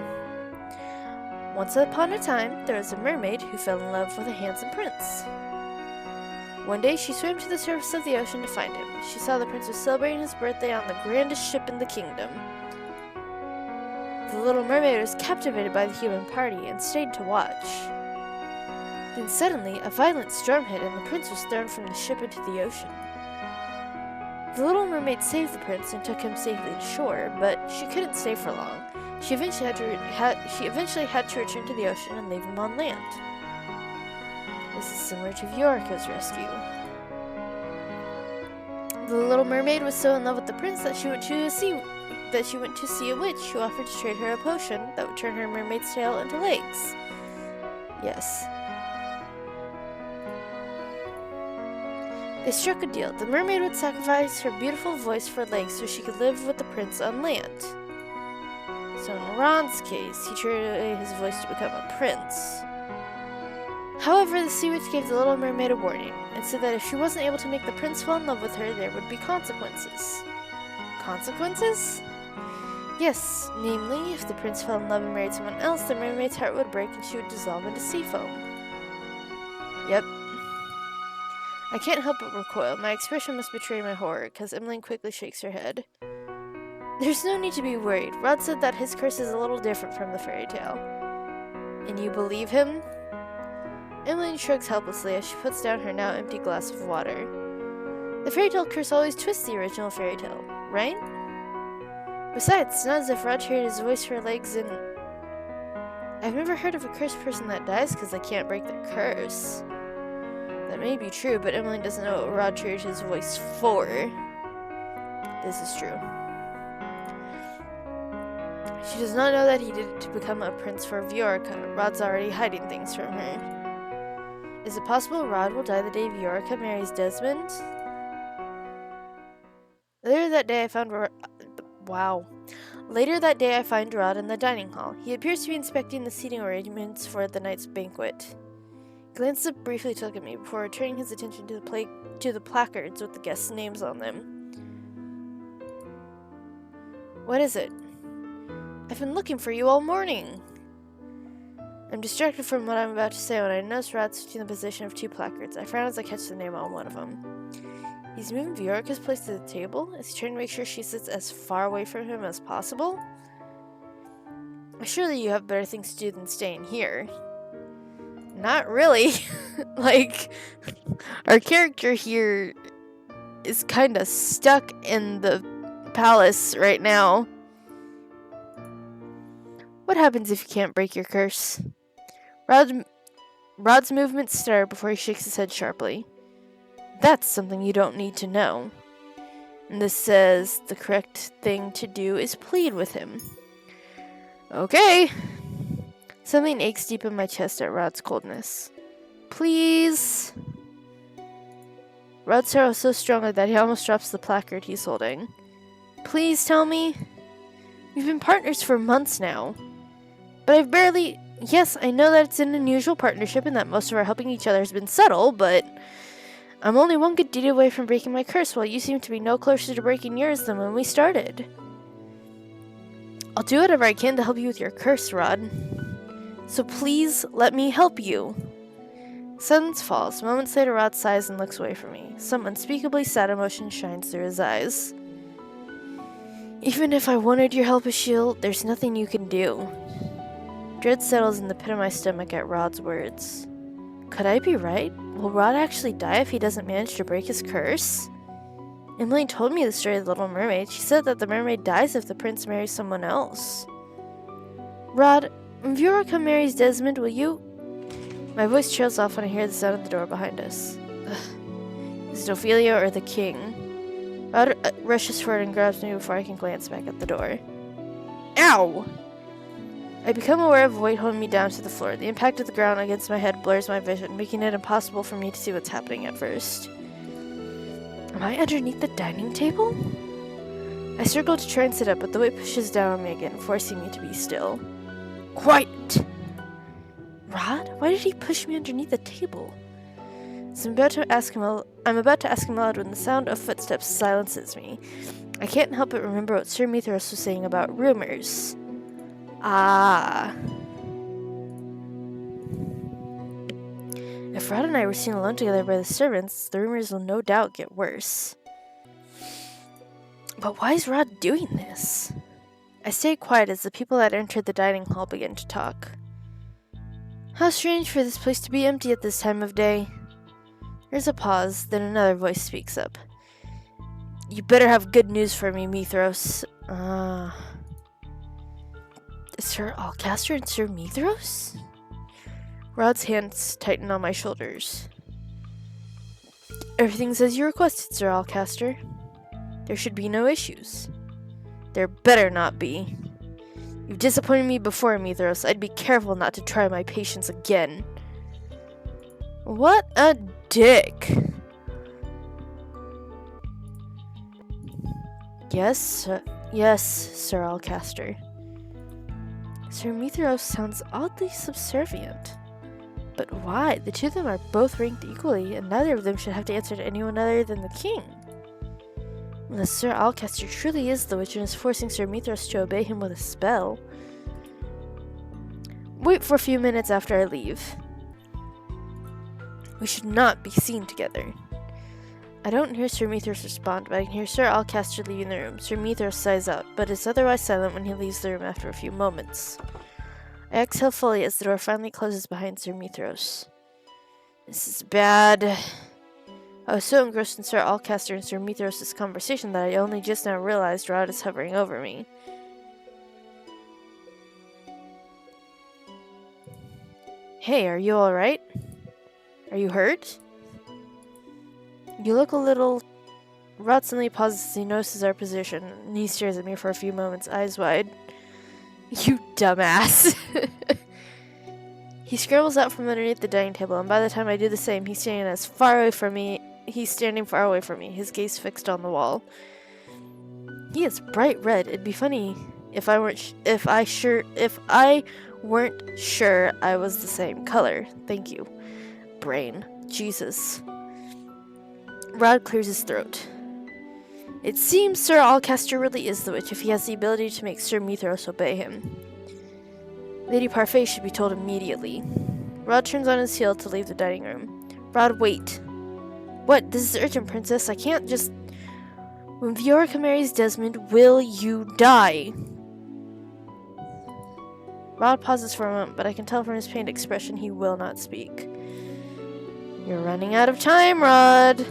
Once upon a time, there was a mermaid who fell in love with a handsome prince. One day, she swam to the surface of the ocean to find him. She saw the prince was celebrating his birthday on the grandest ship in the kingdom. The Little Mermaid was captivated by the human party and stayed to watch. Then suddenly, a violent storm hit and the prince was thrown from the ship into the ocean. The Little Mermaid saved the prince and took him safely to shore, but she couldn't stay for long. She eventually had to return to the ocean and leave him on land. This is similar to Viorica's rescue. The Little Mermaid was so in love with the prince that she went to see a witch who offered to trade her a potion that would turn her mermaid's tail into legs. Yes. They struck a deal. The mermaid would sacrifice her beautiful voice for legs so she could live with the prince on land. So in Ron's case, he traded his voice to become a prince. However, the sea witch gave the Little Mermaid a warning, and said that if she wasn't able to make the prince fall in love with her, there would be consequences. Consequences? Yes, namely, if the prince fell in love and married someone else, the mermaid's heart would break and she would dissolve into sea foam. Yep. I can't help but recoil. My expression must betray my horror, because Emily quickly shakes her head. There's no need to be worried. Rod said that his curse is a little different from the fairy tale. And you believe him? Emily shrugs helplessly as she puts down her now empty glass of water. The fairy tale curse always twists the original fairy tale, right? Besides, it's not as if Rod traded his voice for legs and... I've never heard of a cursed person that dies because they can't break their curse. That may be true, but Emily doesn't know what Rod traded his voice for. This is true. She does not know that he did it to become a prince for Viorica. Rod's already hiding things from her. Is it possible Rod will die the day Viorica marries Desmond? Later that day, I find Rod in the dining hall. He appears to be inspecting the seating arrangements for the night's banquet. He glances up briefly to look at me before returning his attention to the placards with the guests' names on them. What is it? I've been looking for you all morning. I'm distracted from what I'm about to say when I notice Rod switching the position of two placards. I frown as I catch the name on one of them. He's moving Viorica's place to the table? Is he trying to make sure she sits as far away from him as possible? Surely you have better things to do than staying here. Not really. Like, our character here is kind of stuck in the palace right now. What happens if you can't break your curse? Rod's movements stutter before he shakes his head sharply. That's something you don't need to know. And this says the correct thing to do is plead with him. Okay. Something aches deep in my chest at Rod's coldness. Please. Rod's sorrow is so strong that he almost drops the placard he's holding. Please tell me. We've been partners for months now. But I've barely... Yes, I know that it's an unusual partnership and that most of our helping each other has been subtle, but... I'm only one good deed away from breaking my curse, while you seem to be no closer to breaking yours than when we started. I'll do whatever I can to help you with your curse, Rod. So please, let me help you. Silence falls. Moments later, Rod sighs and looks away from me. Some unspeakably sad emotion shines through his eyes. Even if I wanted your help, Ashiel, there's nothing you can do. Dread settles in the pit of my stomach at Rod's words. Could I be right? Will Rod actually die if he doesn't manage to break his curse? Emily told me the story of the Little Mermaid. She said that the mermaid dies if the prince marries someone else. Rod, when Viorica marries Desmond, will you... My voice trails off when I hear the sound of the door behind us. Ugh. Is it Ophelia or the king? Rod rushes forward and grabs me before I can glance back at the door. Ow! I become aware of a weight holding me down to the floor. The impact of the ground against my head blurs my vision, making it impossible for me to see what's happening at first. Am I underneath the dining table? I circle to try and sit up, but the weight pushes down on me again, forcing me to be still. Quiet! Rod? Why did he push me underneath the table? So I'm about to ask him aloud when the sound of footsteps silences me. I can't help but remember what Sir Mithras was saying about rumors. Ah. If Rod and I were seen alone together by the servants, the rumors will no doubt get worse. But why is Rod doing this? I stayed quiet as the people that entered the dining hall began to talk. How strange for this place to be empty at this time of day. There's a pause, then another voice speaks up. You better have good news for me, Mithras. Sir Alcaster and Sir Mithras? Rod's hands tighten on my shoulders. Everything's as you requested, Sir Alcaster. There should be no issues. There better not be. You've disappointed me before, Mithras. I'd be careful not to try my patience again. What a dick. Yes, Sir Alcaster. Sir Mithras sounds oddly subservient. But why? The two of them are both ranked equally, and neither of them should have to answer to anyone other than the king. Unless Sir Alcaster truly is the witch and is forcing Sir Mithras to obey him with a spell. Wait for a few minutes after I leave. We should not be seen together. I don't hear Sir Mithras respond, but I can hear Sir Alcaster leaving the room. Sir Mithras sighs out, but is otherwise silent when he leaves the room after a few moments. I exhale fully as the door finally closes behind Sir Mithras. This is bad. I was so engrossed in Sir Alcaster and Sir Mithras' conversation that I only just now realized Rod is hovering over me. Hey, are you alright? Are you hurt? You look a little... Rod suddenly pauses as he notices our position, and he stares at me for a few moments, eyes wide. You dumbass. He scrambles out from underneath the dining table, and by the time I do the same, he's standing far away from me, his gaze fixed on the wall. He is bright red. It'd be funny if I weren't sure I was the same color. Thank you. Brain. Jesus. Rod clears his throat. It seems Sir Alcaster really is the witch if he has the ability to make Sir Mithras obey him. Lady Parfait should be told immediately. Rod turns on his heel to leave the dining room. Rod, wait. What? This is urgent, Princess. I can't just... When Viorica marries Desmond, will you die? Rod pauses for a moment, but I can tell from his pained expression he will not speak. You're running out of time, Rod.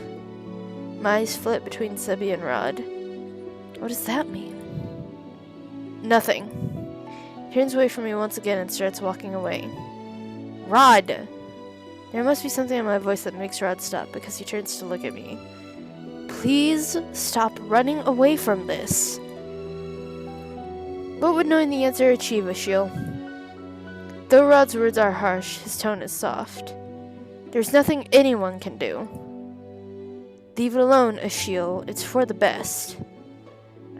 My eyes flit between Sebby and Rod. What does that mean? Nothing. He turns away from me once again and starts walking away. Rod! There must be something in my voice that makes Rod stop, because he turns to look at me. Please stop running away from this. What would knowing the answer achieve, Ashiel? Though Rod's words are harsh, his tone is soft. There's nothing anyone can do. Leave it alone, Ashiel. It's for the best.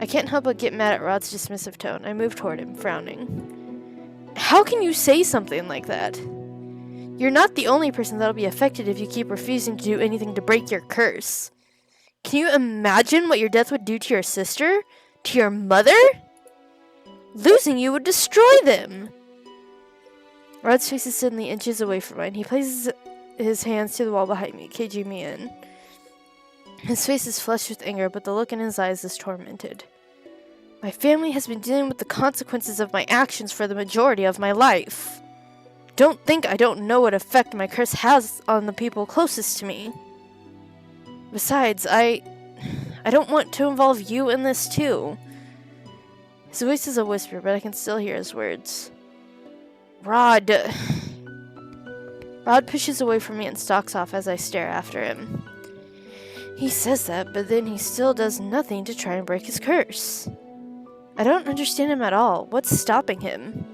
I can't help but get mad at Rod's dismissive tone. I move toward him, frowning. How can you say something like that? You're not the only person that'll be affected if you keep refusing to do anything to break your curse. Can you imagine what your death would do to your sister? To your mother? Losing you would destroy them! Rod's face is suddenly inches away from mine. He places his hands to the wall behind me, caging me in. His face is flushed with anger, but the look in his eyes is tormented. My family has been dealing with the consequences of my actions for the majority of my life. Don't think I don't know what effect my curse has on the people closest to me. Besides, I don't want to involve you in this too. His voice is a whisper, but I can still hear his words. Rod pushes away from me and stalks off as I stare after him. He says that, but then he still does nothing to try and break his curse. I don't understand him at all. What's stopping him?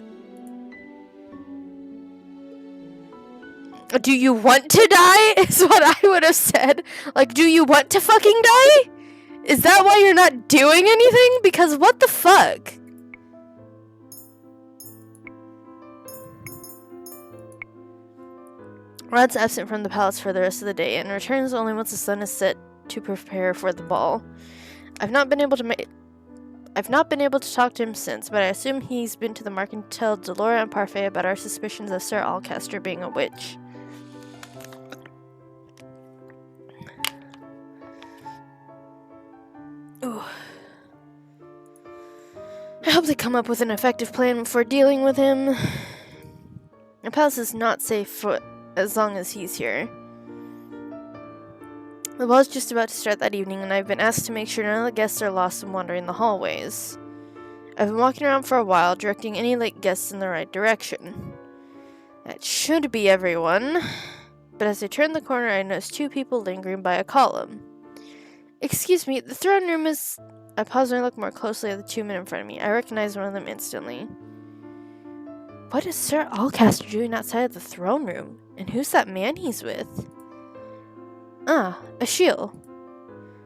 Do you want to die? Is what I would have said. Like, do you want to fucking die? Is that why you're not doing anything? Because what the fuck? Rod's absent from the palace for the rest of the day and returns only once the sun is set to prepare for the ball. I've not been able to talk to him since, but I assume he's been to the market to tell Delora and Parfait about our suspicions of Sir Alcaster being a witch. Ooh. I hope they come up with an effective plan for dealing with him. The palace is not safe for as long as he's here. The ball is just about to start that evening, and I've been asked to make sure none of the guests are lost and wandering the hallways. I've been walking around for a while, directing any late guests in the right direction. That should be everyone. But as I turn the corner, I notice two people lingering by a column. Excuse me, the throne room is... I pause and I look more closely at the two men in front of me. I recognize one of them instantly. What is Sir Alcaster doing outside of the throne room? And who's that man he's with? Ah, Achille.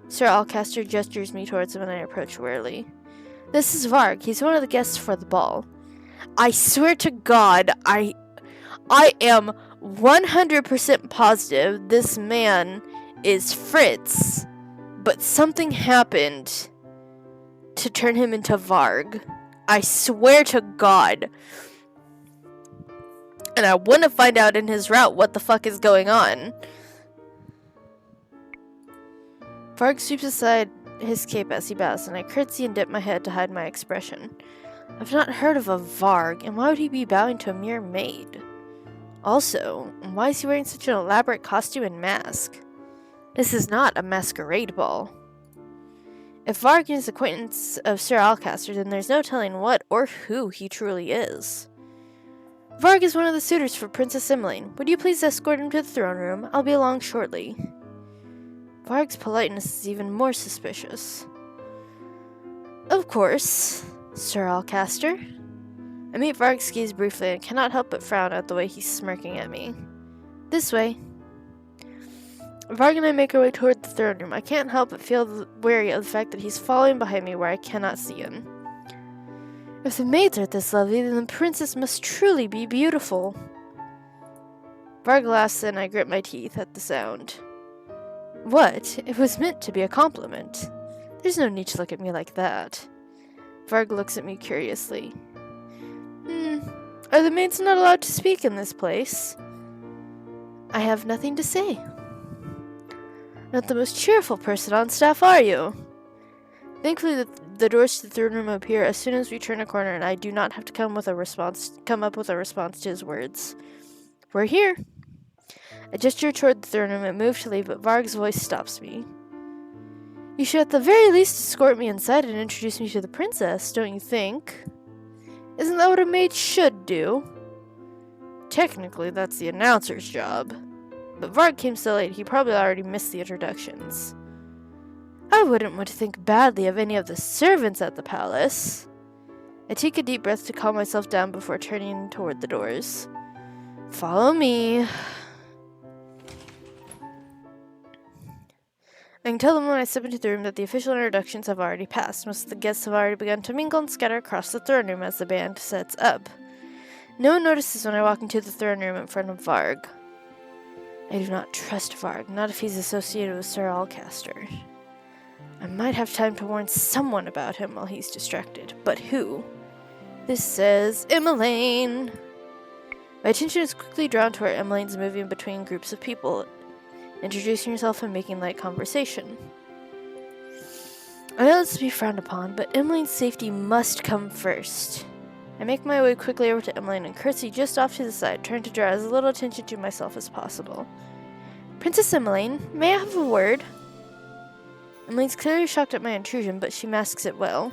Sir Alcaster gestures me towards him and I approach warily. This is Varg. He's one of the guests for the ball. I swear to God, I am 100% positive this man is Fritz, but something happened to turn him into Varg. I swear to God. And I want to find out in his route what the fuck is going on. Varg sweeps aside his cape as he bows, and I curtsy and dip my head to hide my expression. I've not heard of a Varg, and why would he be bowing to a mere maid? Also, why is he wearing such an elaborate costume and mask? This is not a masquerade ball. If Varg is acquaintance of Sir Alcaster, then there's no telling what or who he truly is. Varg is one of the suitors for Princess Emmeline. Would you please escort him to the throne room? I'll be along shortly. Varg's politeness is even more suspicious. Of course, Sir Alcaster. I meet Varg's gaze briefly and cannot help but frown at the way he's smirking at me. This way. Varg and I make our way toward the throne room. I can't help but feel wary of the fact that he's following behind me where I cannot see him. If the maids are this lovely, then the princess must truly be beautiful. Varg laughs and I grit my teeth at the sound. What? It was meant to be a compliment. There's no need to look at me like that. Varg looks at me curiously. Are the maids not allowed to speak in this place? I have nothing to say. Not the most cheerful person on staff, are you? Thankfully, the doors to the throne room appear as soon as we turn a corner, and I do not have to come up with a response to his words. We're here. I gesture toward the throne room and move to leave, but Varg's voice stops me. You should at the very least escort me inside and introduce me to the princess, don't you think? Isn't that what a maid should do? Technically, that's the announcer's job. But Varg came so late, he probably already missed the introductions. I wouldn't want to think badly of any of the servants at the palace. I take a deep breath to calm myself down before turning toward the doors. Follow me. I can tell them when I step into the room that the official introductions have already passed. Most of the guests have already begun to mingle and scatter across the throne room as the band sets up. No one notices when I walk into the throne room in front of Varg. I do not trust Varg, not if he's associated with Sir Alcaster. I might have time to warn someone about him while he's distracted, but who? This says Emmeline. My attention is quickly drawn to where Emmeline's moving between groups of people, introducing herself and making light conversation. I know this to be frowned upon, but Emmeline's safety must come first. I make my way quickly over to Emmeline and curtsy just off to the side, trying to draw as little attention to myself as possible. Princess Emmeline, may I have a word? Emmeline's clearly shocked at my intrusion, but she masks it well.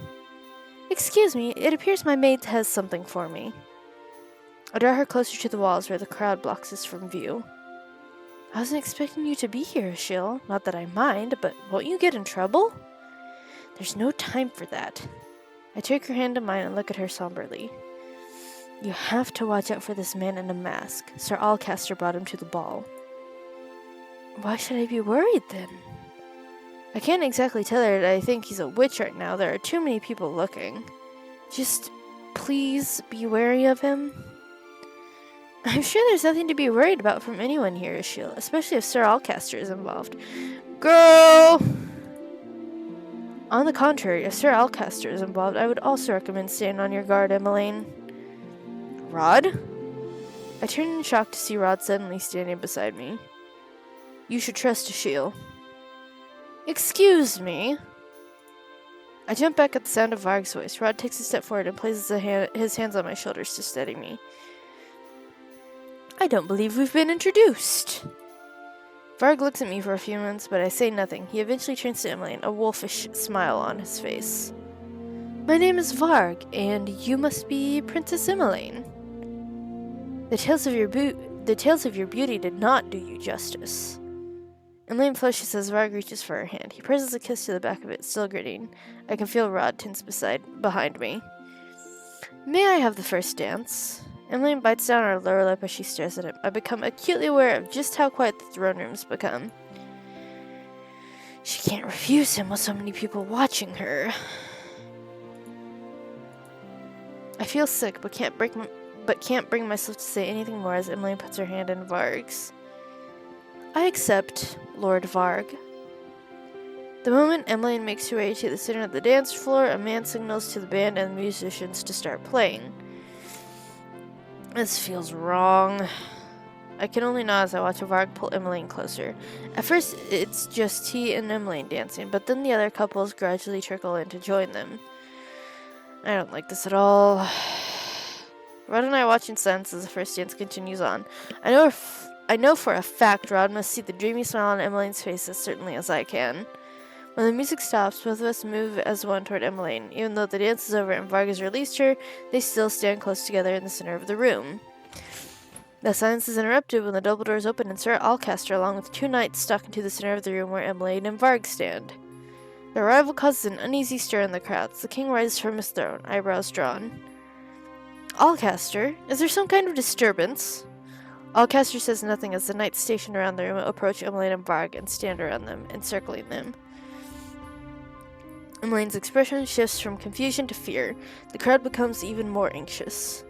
Excuse me, it appears my maid has something for me. I draw her closer to the walls where the crowd blocks us from view. I wasn't expecting you to be here, Achille. Not that I mind, but won't you get in trouble? There's no time for that. I take her hand in mine and look at her somberly. You have to watch out for this man in a mask. Sir Alcaster brought him to the ball. Why should I be worried then? I can't exactly tell her that I think he's a witch right now. There are too many people looking. Just please be wary of him. I'm sure there's nothing to be worried about from anyone here, Achille, especially if Sir Alcaster is involved. Girl! On the contrary, if Sir Alcaster is involved, I would also recommend staying on your guard, Emmeline. Rod? I turn in shock to see Rod suddenly standing beside me. You should trust Achille. Excuse me. I jump back at the sound of Varg's voice. Rod takes a step forward and places his hands on my shoulders to steady me. I don't believe we've been introduced. Varg looks at me for a few moments, but I say nothing. He eventually turns to Emmeline, a wolfish smile on his face. My name is Varg, and you must be Princess Emmeline. The tales of your beauty did not do you justice. Emmeline flushes as Varg reaches for her hand. He presses a kiss to the back of it, still grinning. I can feel Rod tense behind me. May I have the first dance? Emmeline bites down her lower lip as she stares at him. I become acutely aware of just how quiet the throne room's become. She can't refuse him with so many people watching her. I feel sick, but can't bring myself to say anything more as Emmeline puts her hand in Varg's. I accept, Lord Varg. The moment Emmeline makes her way to the center of the dance floor, a man signals to the band and the musicians to start playing. This feels wrong. I can only nod as I watch Varg pull Emmeline closer. At first, it's just he and Emmeline dancing, but then the other couples gradually trickle in to join them. I don't like this at all. Rod and I watch in silence as the first dance continues on. I know for a fact Rod must see the dreamy smile on Emmeline's face as certainly as I can. When the music stops, both of us move as one toward Emmeline. Even though the dance is over and Varg has released her, they still stand close together in the center of the room. The silence is interrupted when the double doors open and Sir Alcaster, along with two knights, stalk into the center of the room where Emmeline and Varg stand. Their arrival causes an uneasy stir in the crowds. The king rises from his throne, eyebrows drawn. Alcaster, is there some kind of disturbance? Alcaster says nothing as the knights stationed around the room approach Emmeline and Varg and stand around them, encircling them. Emmeline's expression shifts from confusion to fear. The crowd becomes even more anxious.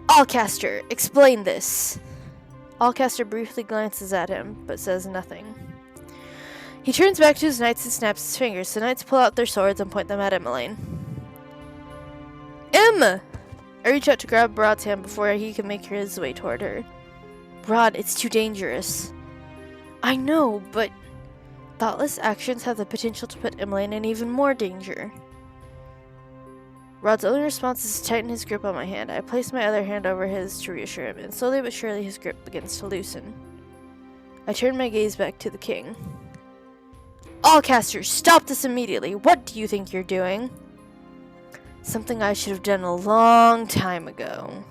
Alcaster, explain this. Alcaster briefly glances at him, but says nothing. He turns back to his knights and snaps his fingers. The knights pull out their swords and point them at Emmeline. I reach out to grab Rod's hand before he can make his way toward her. Rod, it's too dangerous. I know, but thoughtless actions have the potential to put Emmeline in even more danger. Rod's only response is to tighten his grip on my hand. I place my other hand over his to reassure him, and slowly but surely his grip begins to loosen. I turn my gaze back to the king. Alcaster, stop this immediately! What do you think you're doing? Something I should have done a long time ago.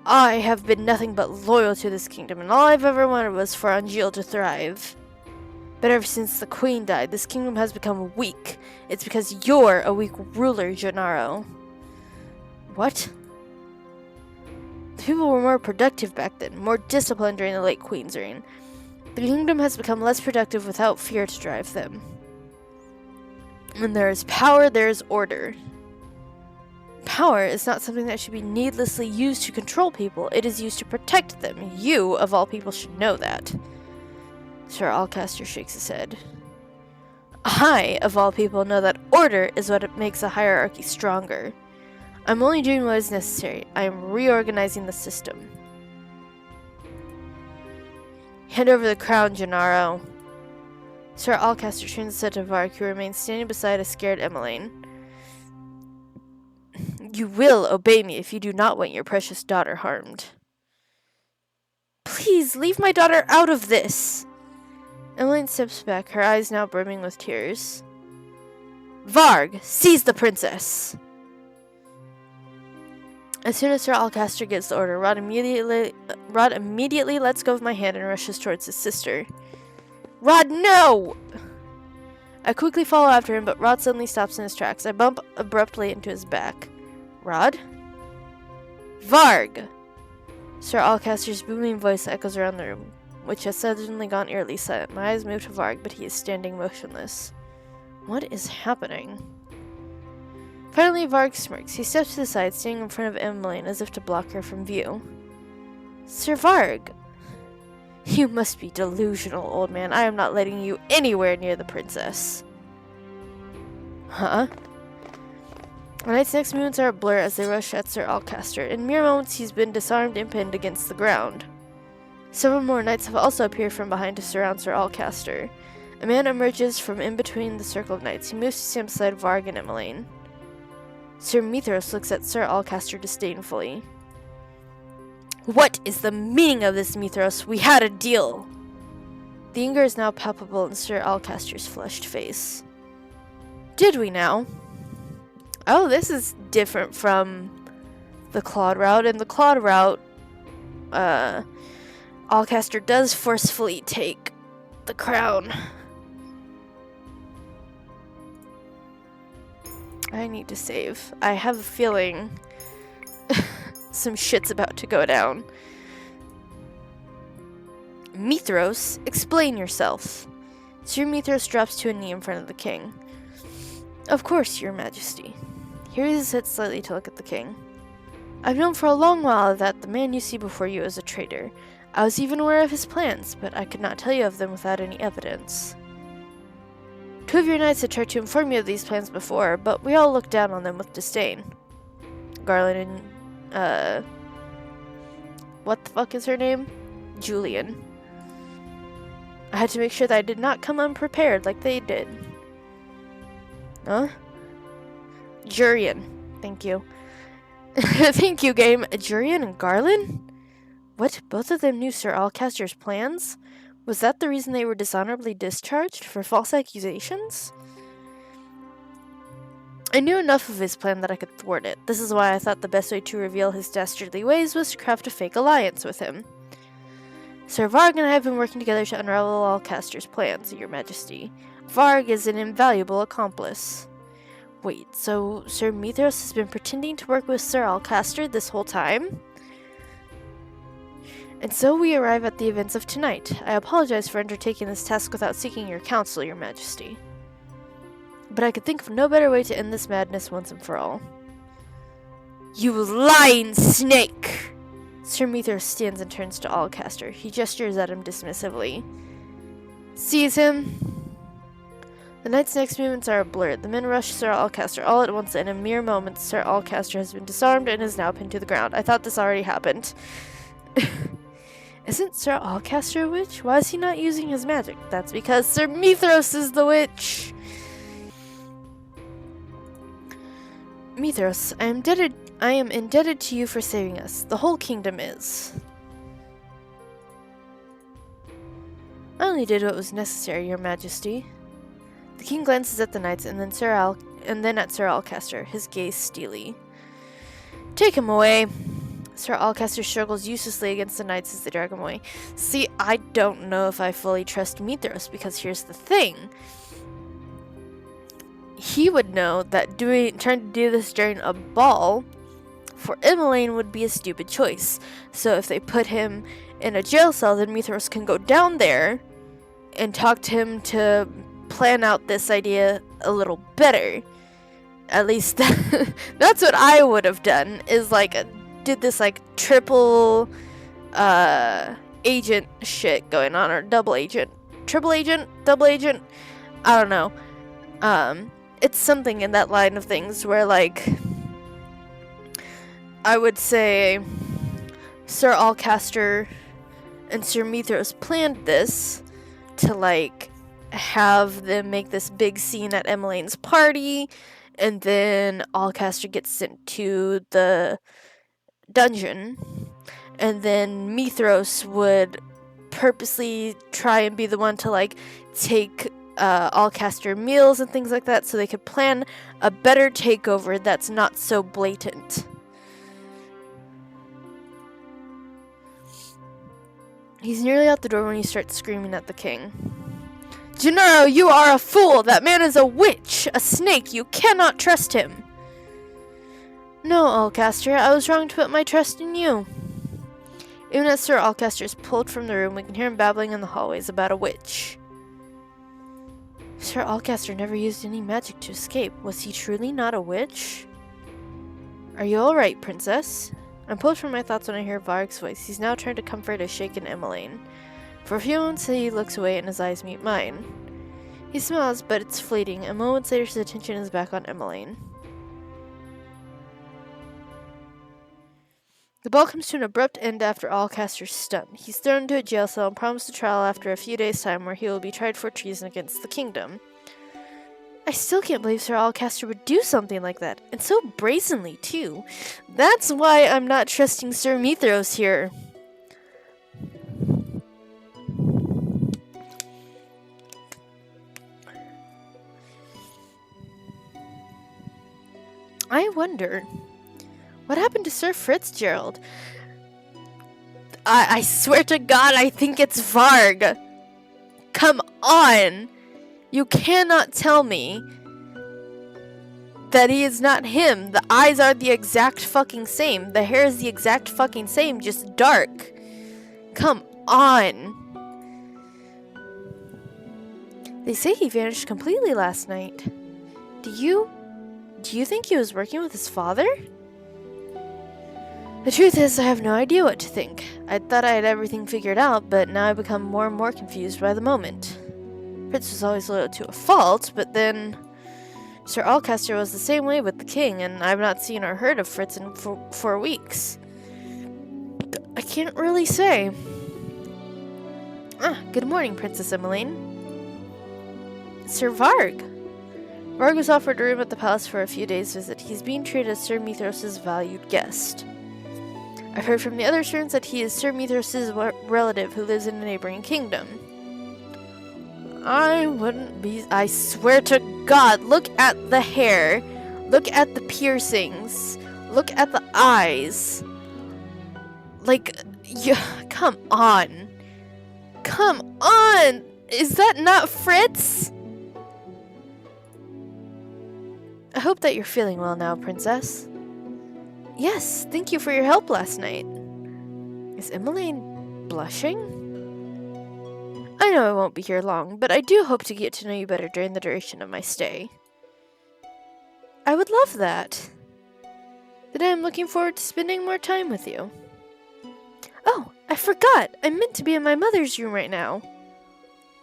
I have been nothing but loyal to this kingdom, and all I've ever wanted was for Anjil to thrive. But ever since the queen died, this kingdom has become weak. It's because you're a weak ruler, Gennaro. What? The people were more productive back then, more disciplined during the late queen's reign. The kingdom has become less productive without fear to drive them. When there is power, there is order. Power is not something that should be needlessly used to control people. It is used to protect them. You, of all people, should know that. Sir Alcaster shakes his head. I, of all people, know that order is what makes a hierarchy stronger. I'm only doing what is necessary. I am reorganizing the system. Hand over the crown, Gennaro. Sir Alcaster turns his head to Varg, who remains standing beside a scared Emmeline. You will obey me if you do not want your precious daughter harmed. Please, leave my daughter out of this! Emmeline steps back, her eyes now brimming with tears. Varg, seize the princess! As soon as Sir Alcaster gets the order, Rod immediately lets go of my hand and rushes towards his sister. Rod, no! I quickly follow after him, but Rod suddenly stops in his tracks. I bump abruptly into his back. Rod? Varg! Sir Alcaster's booming voice echoes around the room, which has suddenly gone eerily silent. My eyes move to Varg, but he is standing motionless. What is happening? Finally, Varg smirks. He steps to the side, standing in front of Emmeline as if to block her from view. Sir Varg! You must be delusional, old man. I am not letting you anywhere near the princess. Huh? The knight's next movements are a blur as they rush at Sir Alcaster. In mere moments, he's been disarmed and pinned against the ground. Several more knights have also appeared from behind to surround Sir Alcaster. A man emerges from in between the circle of knights. He moves to stand beside Varg and Emmeline. Sir Mithras looks at Sir Alcaster disdainfully. What is the meaning of this, Mithras? We had a deal! The anger is now palpable in Sir Alcaster's flushed face. Did we now? Oh, this is different from the Claude route. In the Claude route, Alcaster does forcefully take the crown. I need to save. I have a feeling some shit's about to go down. Mithras, explain yourself. Sir Mithras drops to a knee in front of the king. Of course, your majesty. He raises his head slightly to look at the king. I've known for a long while that the man you see before you is a traitor. I was even aware of his plans, but I could not tell you of them without any evidence. 2 of your knights had tried to inform me of these plans before, but we all looked down on them with disdain. Garland and, what the fuck is her name? Julian. I had to make sure that I did not come unprepared like they did. Huh? Jurian. Thank you. Thank you, game. Jurian and Garland? What? Both of them knew Sir Alcaster's plans? Was that the reason they were dishonorably discharged? For false accusations? I knew enough of his plan that I could thwart it. This is why I thought the best way to reveal his dastardly ways was to craft a fake alliance with him. Sir Varg and I have been working together to unravel Alcaster's plans, your majesty. Varg is an invaluable accomplice. Wait, so Sir Mithras has been pretending to work with Sir Alcaster this whole time? And so we arrive at the events of tonight. I apologize for undertaking this task without seeking your counsel, your majesty. But I could think of no better way to end this madness once and for all. You lying snake! Sir Mithras stands and turns to Alcaster. He gestures at him dismissively. Seize him! The knight's next movements are a blur. The men rush Sir Alcaster all at once, and in mere moments, Sir Alcaster has been disarmed and is now pinned to the ground. I thought this already happened. Isn't Sir Alcaster a witch? Why is he not using his magic? That's because Sir Mithras is the witch! Mithras, I am indebted to you for saving us. The whole kingdom is. I only did what was necessary, your majesty. The king glances at the knights and then at Sir Alcaster, his gaze steely. Take him away. Sir Alcaster struggles uselessly against the knights as they drag him away. See, I don't know if I fully trust Mithras, because here's the thing. He would know that trying to do this during a ball for Emmeline would be a stupid choice. So if they put him in a jail cell, then Mithras can go down there and talk to him to plan out this idea a little better. At least that's what I would have done, is like did this like triple agent shit going on, or double agent, triple agent, double agent, I don't know. It's something in that line of things where, like, I would say Sir Alcaster and Sir Mithros planned this to, like, have them make this big scene at Emmeline's party, and then Alcaster gets sent to the dungeon, and then Mithros would purposely try and be the one to, like, take Alcaster meals and things like that, so they could plan a better takeover that's not so blatant. He's nearly out the door when he starts screaming at the king. Gennaro, you are a fool! That man is a witch! A snake! You cannot trust him! No, Alcaster, I was wrong to put my trust in you. Even as Sir Alcaster is pulled from the room, we can hear him babbling in the hallways about a witch. Sir Alcaster never used any magic to escape. Was he truly not a witch? Are you alright, princess? I'm pulled from my thoughts when I hear Varg's voice. He's now trying to comfort a shaken Emmeline. For a few moments he looks away and his eyes meet mine. He smiles, but it's fleeting, and moments later his attention is back on Emmeline. The ball comes to an abrupt end after Alcaster's stunned. He's thrown into a jail cell and promised a trial after a few days' time where he will be tried for treason against the kingdom. I still can't believe Sir Alcaster would do something like that, and so brazenly, too. That's why I'm not trusting Sir Mithros here. I wonder, what happened to Sir Fitzgerald? I swear to God, I think it's Varg. Come on! You cannot tell me that he is not him. The eyes are the exact fucking same. The hair is the exact fucking same, just dark. Come on. They say he vanished completely last night. Do you think he was working with his father? The truth is, I have no idea what to think. I thought I had everything figured out, but now I become more and more confused by the moment. Fritz was always loyal to a fault, but then Sir Alcaster was the same way with the king, and I've not seen or heard of Fritz in 4 weeks. I can't really say. Good morning, Princess Emmeline. Sir Varg. Varg was offered a room at the palace for a few days' visit. He's being treated as Sir Mithros' valued guest. I've heard from the other servants that he is Sir Mithros' relative who lives in a neighboring kingdom. I wouldn't be... I swear to God, look at the hair. Look at the piercings. Look at the eyes. Like, come on. Come on! Is that not Fritz? I hope that you're feeling well now, Princess. Yes, thank you for your help last night. Is Emmeline blushing? I know I won't be here long, but I do hope to get to know you better during the duration of my stay. I would love that. Then I am looking forward to spending more time with you. Oh, I forgot! I'm meant to be in my mother's room right now.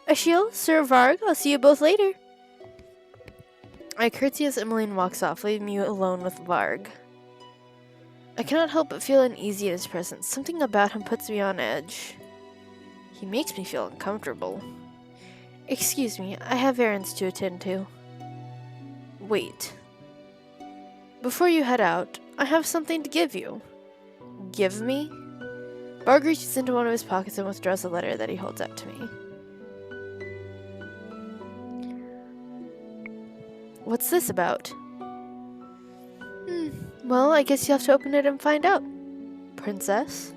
Achille, Sir Varg, I'll see you both later. I curtsy as Emmeline walks off, leaving me alone with Varg. I cannot help but feel uneasy in his presence. Something about him puts me on edge. He makes me feel uncomfortable. Excuse me, I have errands to attend to. Wait. Before you head out, I have something to give you. Give me? Varg reaches into one of his pockets and withdraws a letter that he holds out to me. What's this about? Well, I guess you'll have to open it and find out. Princess?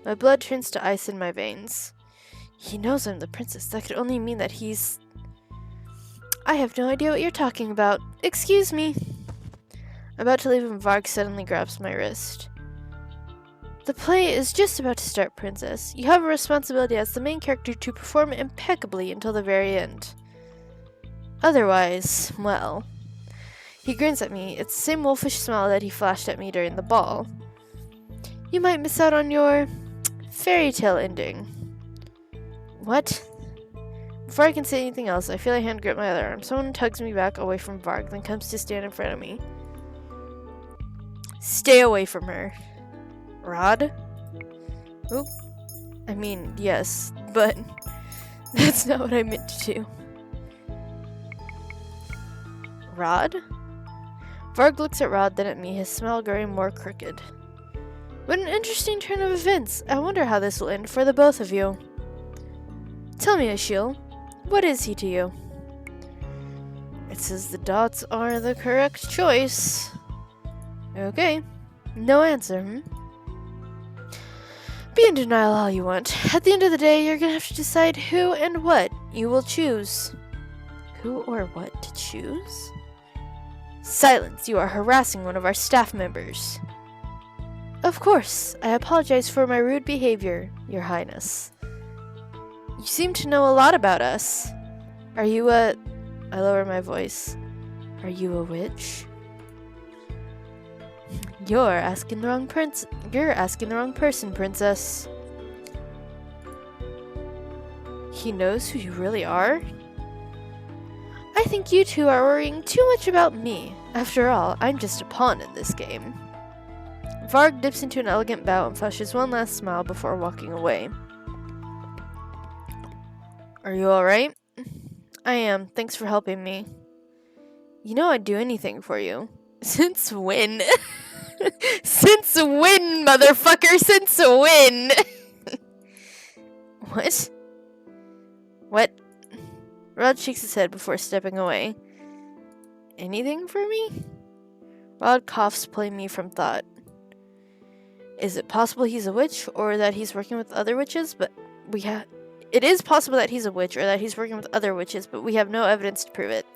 My blood turns to ice in my veins. He knows I'm the princess. That could only mean that he's... I have no idea what you're talking about. Excuse me. I'm about to leave and Varg suddenly grabs my wrist. The play is just about to start, Princess. You have a responsibility as the main character to perform impeccably until the very end. Otherwise, well... He grins at me. It's the same wolfish smile that he flashed at me during the ball. You might miss out on your... fairy tale ending. What? Before I can say anything else, I feel a hand grip my other arm. Someone tugs me back away from Varg, then comes to stand in front of me. Stay away from her. Rod? Oop. I mean, yes, but that's not what I meant to do. Rod? Varg looks at Rod, then at me, his smile growing more crooked. What an interesting turn of events. I wonder how this will end for the both of you. Tell me, Ashiel, what is he to you? It says the dots are the correct choice. Okay. No answer, hmm? Be in denial all you want. At the end of the day, you're gonna have to decide who and what you will choose. Who or what to choose? Silence! You are harassing one of our staff members. Of course. I apologize for my rude behavior, Your Highness. You seem to know a lot about us. Are you a... I lower my voice. Are you a witch? You're asking the wrong person, Princess. He knows who you really are? I think you two are worrying too much about me. After all, I'm just a pawn in this game. Varg dips into an elegant bow and flashes one last smile before walking away. Are you alright? I am. Thanks for helping me. You know I'd do anything for you. Since when? Since when, motherfucker? Since when? What? What? Rod shakes his head before stepping away. Anything for me? Rod coughs, pulling me from thought. Is it possible he's a witch, or that he's working with other witches? But it is possible that he's a witch, or that he's working with other witches, but we have no evidence to prove it.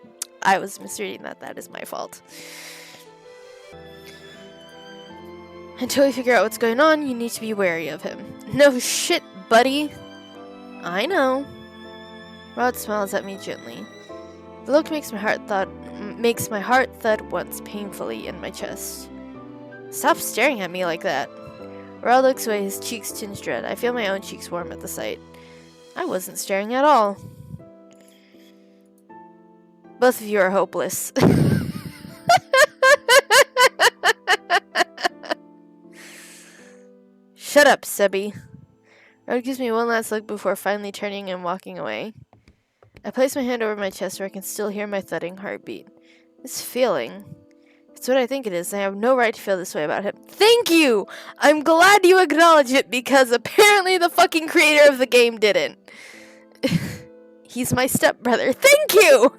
I was misreading that. That is my fault. Until we figure out what's going on, you need to be wary of him. No shit, buddy. I know. Rod smiles at me gently. The look makes my heart thud once painfully in my chest. Stop staring at me like that. Rod looks away, his cheeks tinged red. I feel my own cheeks warm at the sight. I wasn't staring at all. Both of you are hopeless. Shut up, Sebi. Rod gives me one last look before finally turning and walking away. I place my hand over my chest where I can still hear my thudding heartbeat. This feeling... It's what I think it is. I have no right to feel this way about him. Thank you! I'm glad you acknowledge it, because apparently the fucking creator of the game didn't. He's my stepbrother. Thank you!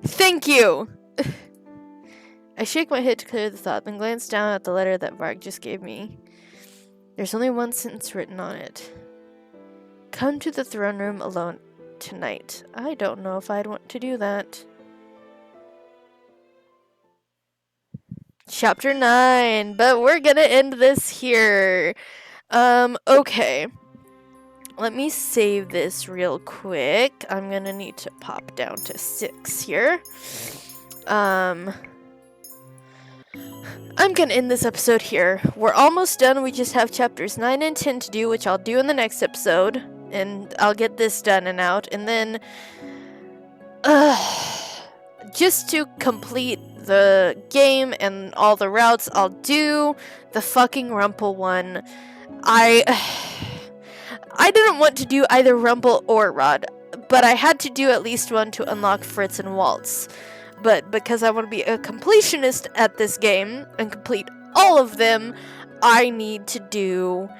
Thank you! I shake my head to clear the thought, then glance down at the letter that Varg just gave me. There's only one sentence written on it. Come to the throne room alone tonight. I don't know if I'd want to do that. Chapter 9, but we're gonna end this here. Okay. Let me save this real quick. I'm gonna need to pop down to 6 here. I'm gonna end this episode here. We're almost done. We just have chapters 9 and 10 to do, which I'll do in the next episode. And I'll get this done and out. And then, just to complete the game and all the routes, I'll do the fucking Rumpel one. I didn't want to do either Rumpel or Rod, but I had to do at least one to unlock Fritz and Waltz. But because I want to be a completionist at this game and complete all of them, I need to do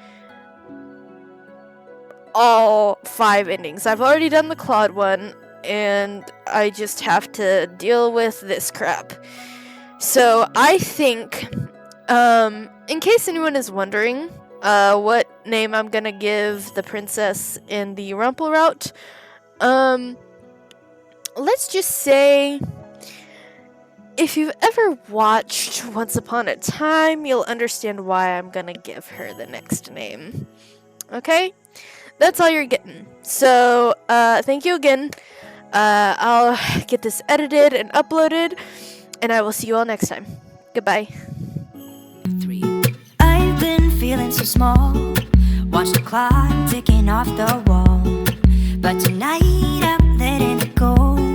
all 5 endings. I've already done the Claude one, and I just have to deal with this crap. So I think, in case anyone is wondering what name I'm gonna give the princess in the Rumpel route, let's just say, if you've ever watched Once Upon a Time, you'll understand why I'm gonna give her the next name. Okay? That's all you're getting. So, thank you again. I'll get this edited and uploaded, and I will see you all next time. Goodbye. I've been feeling so small. Watch the clock ticking off the wall, but tonight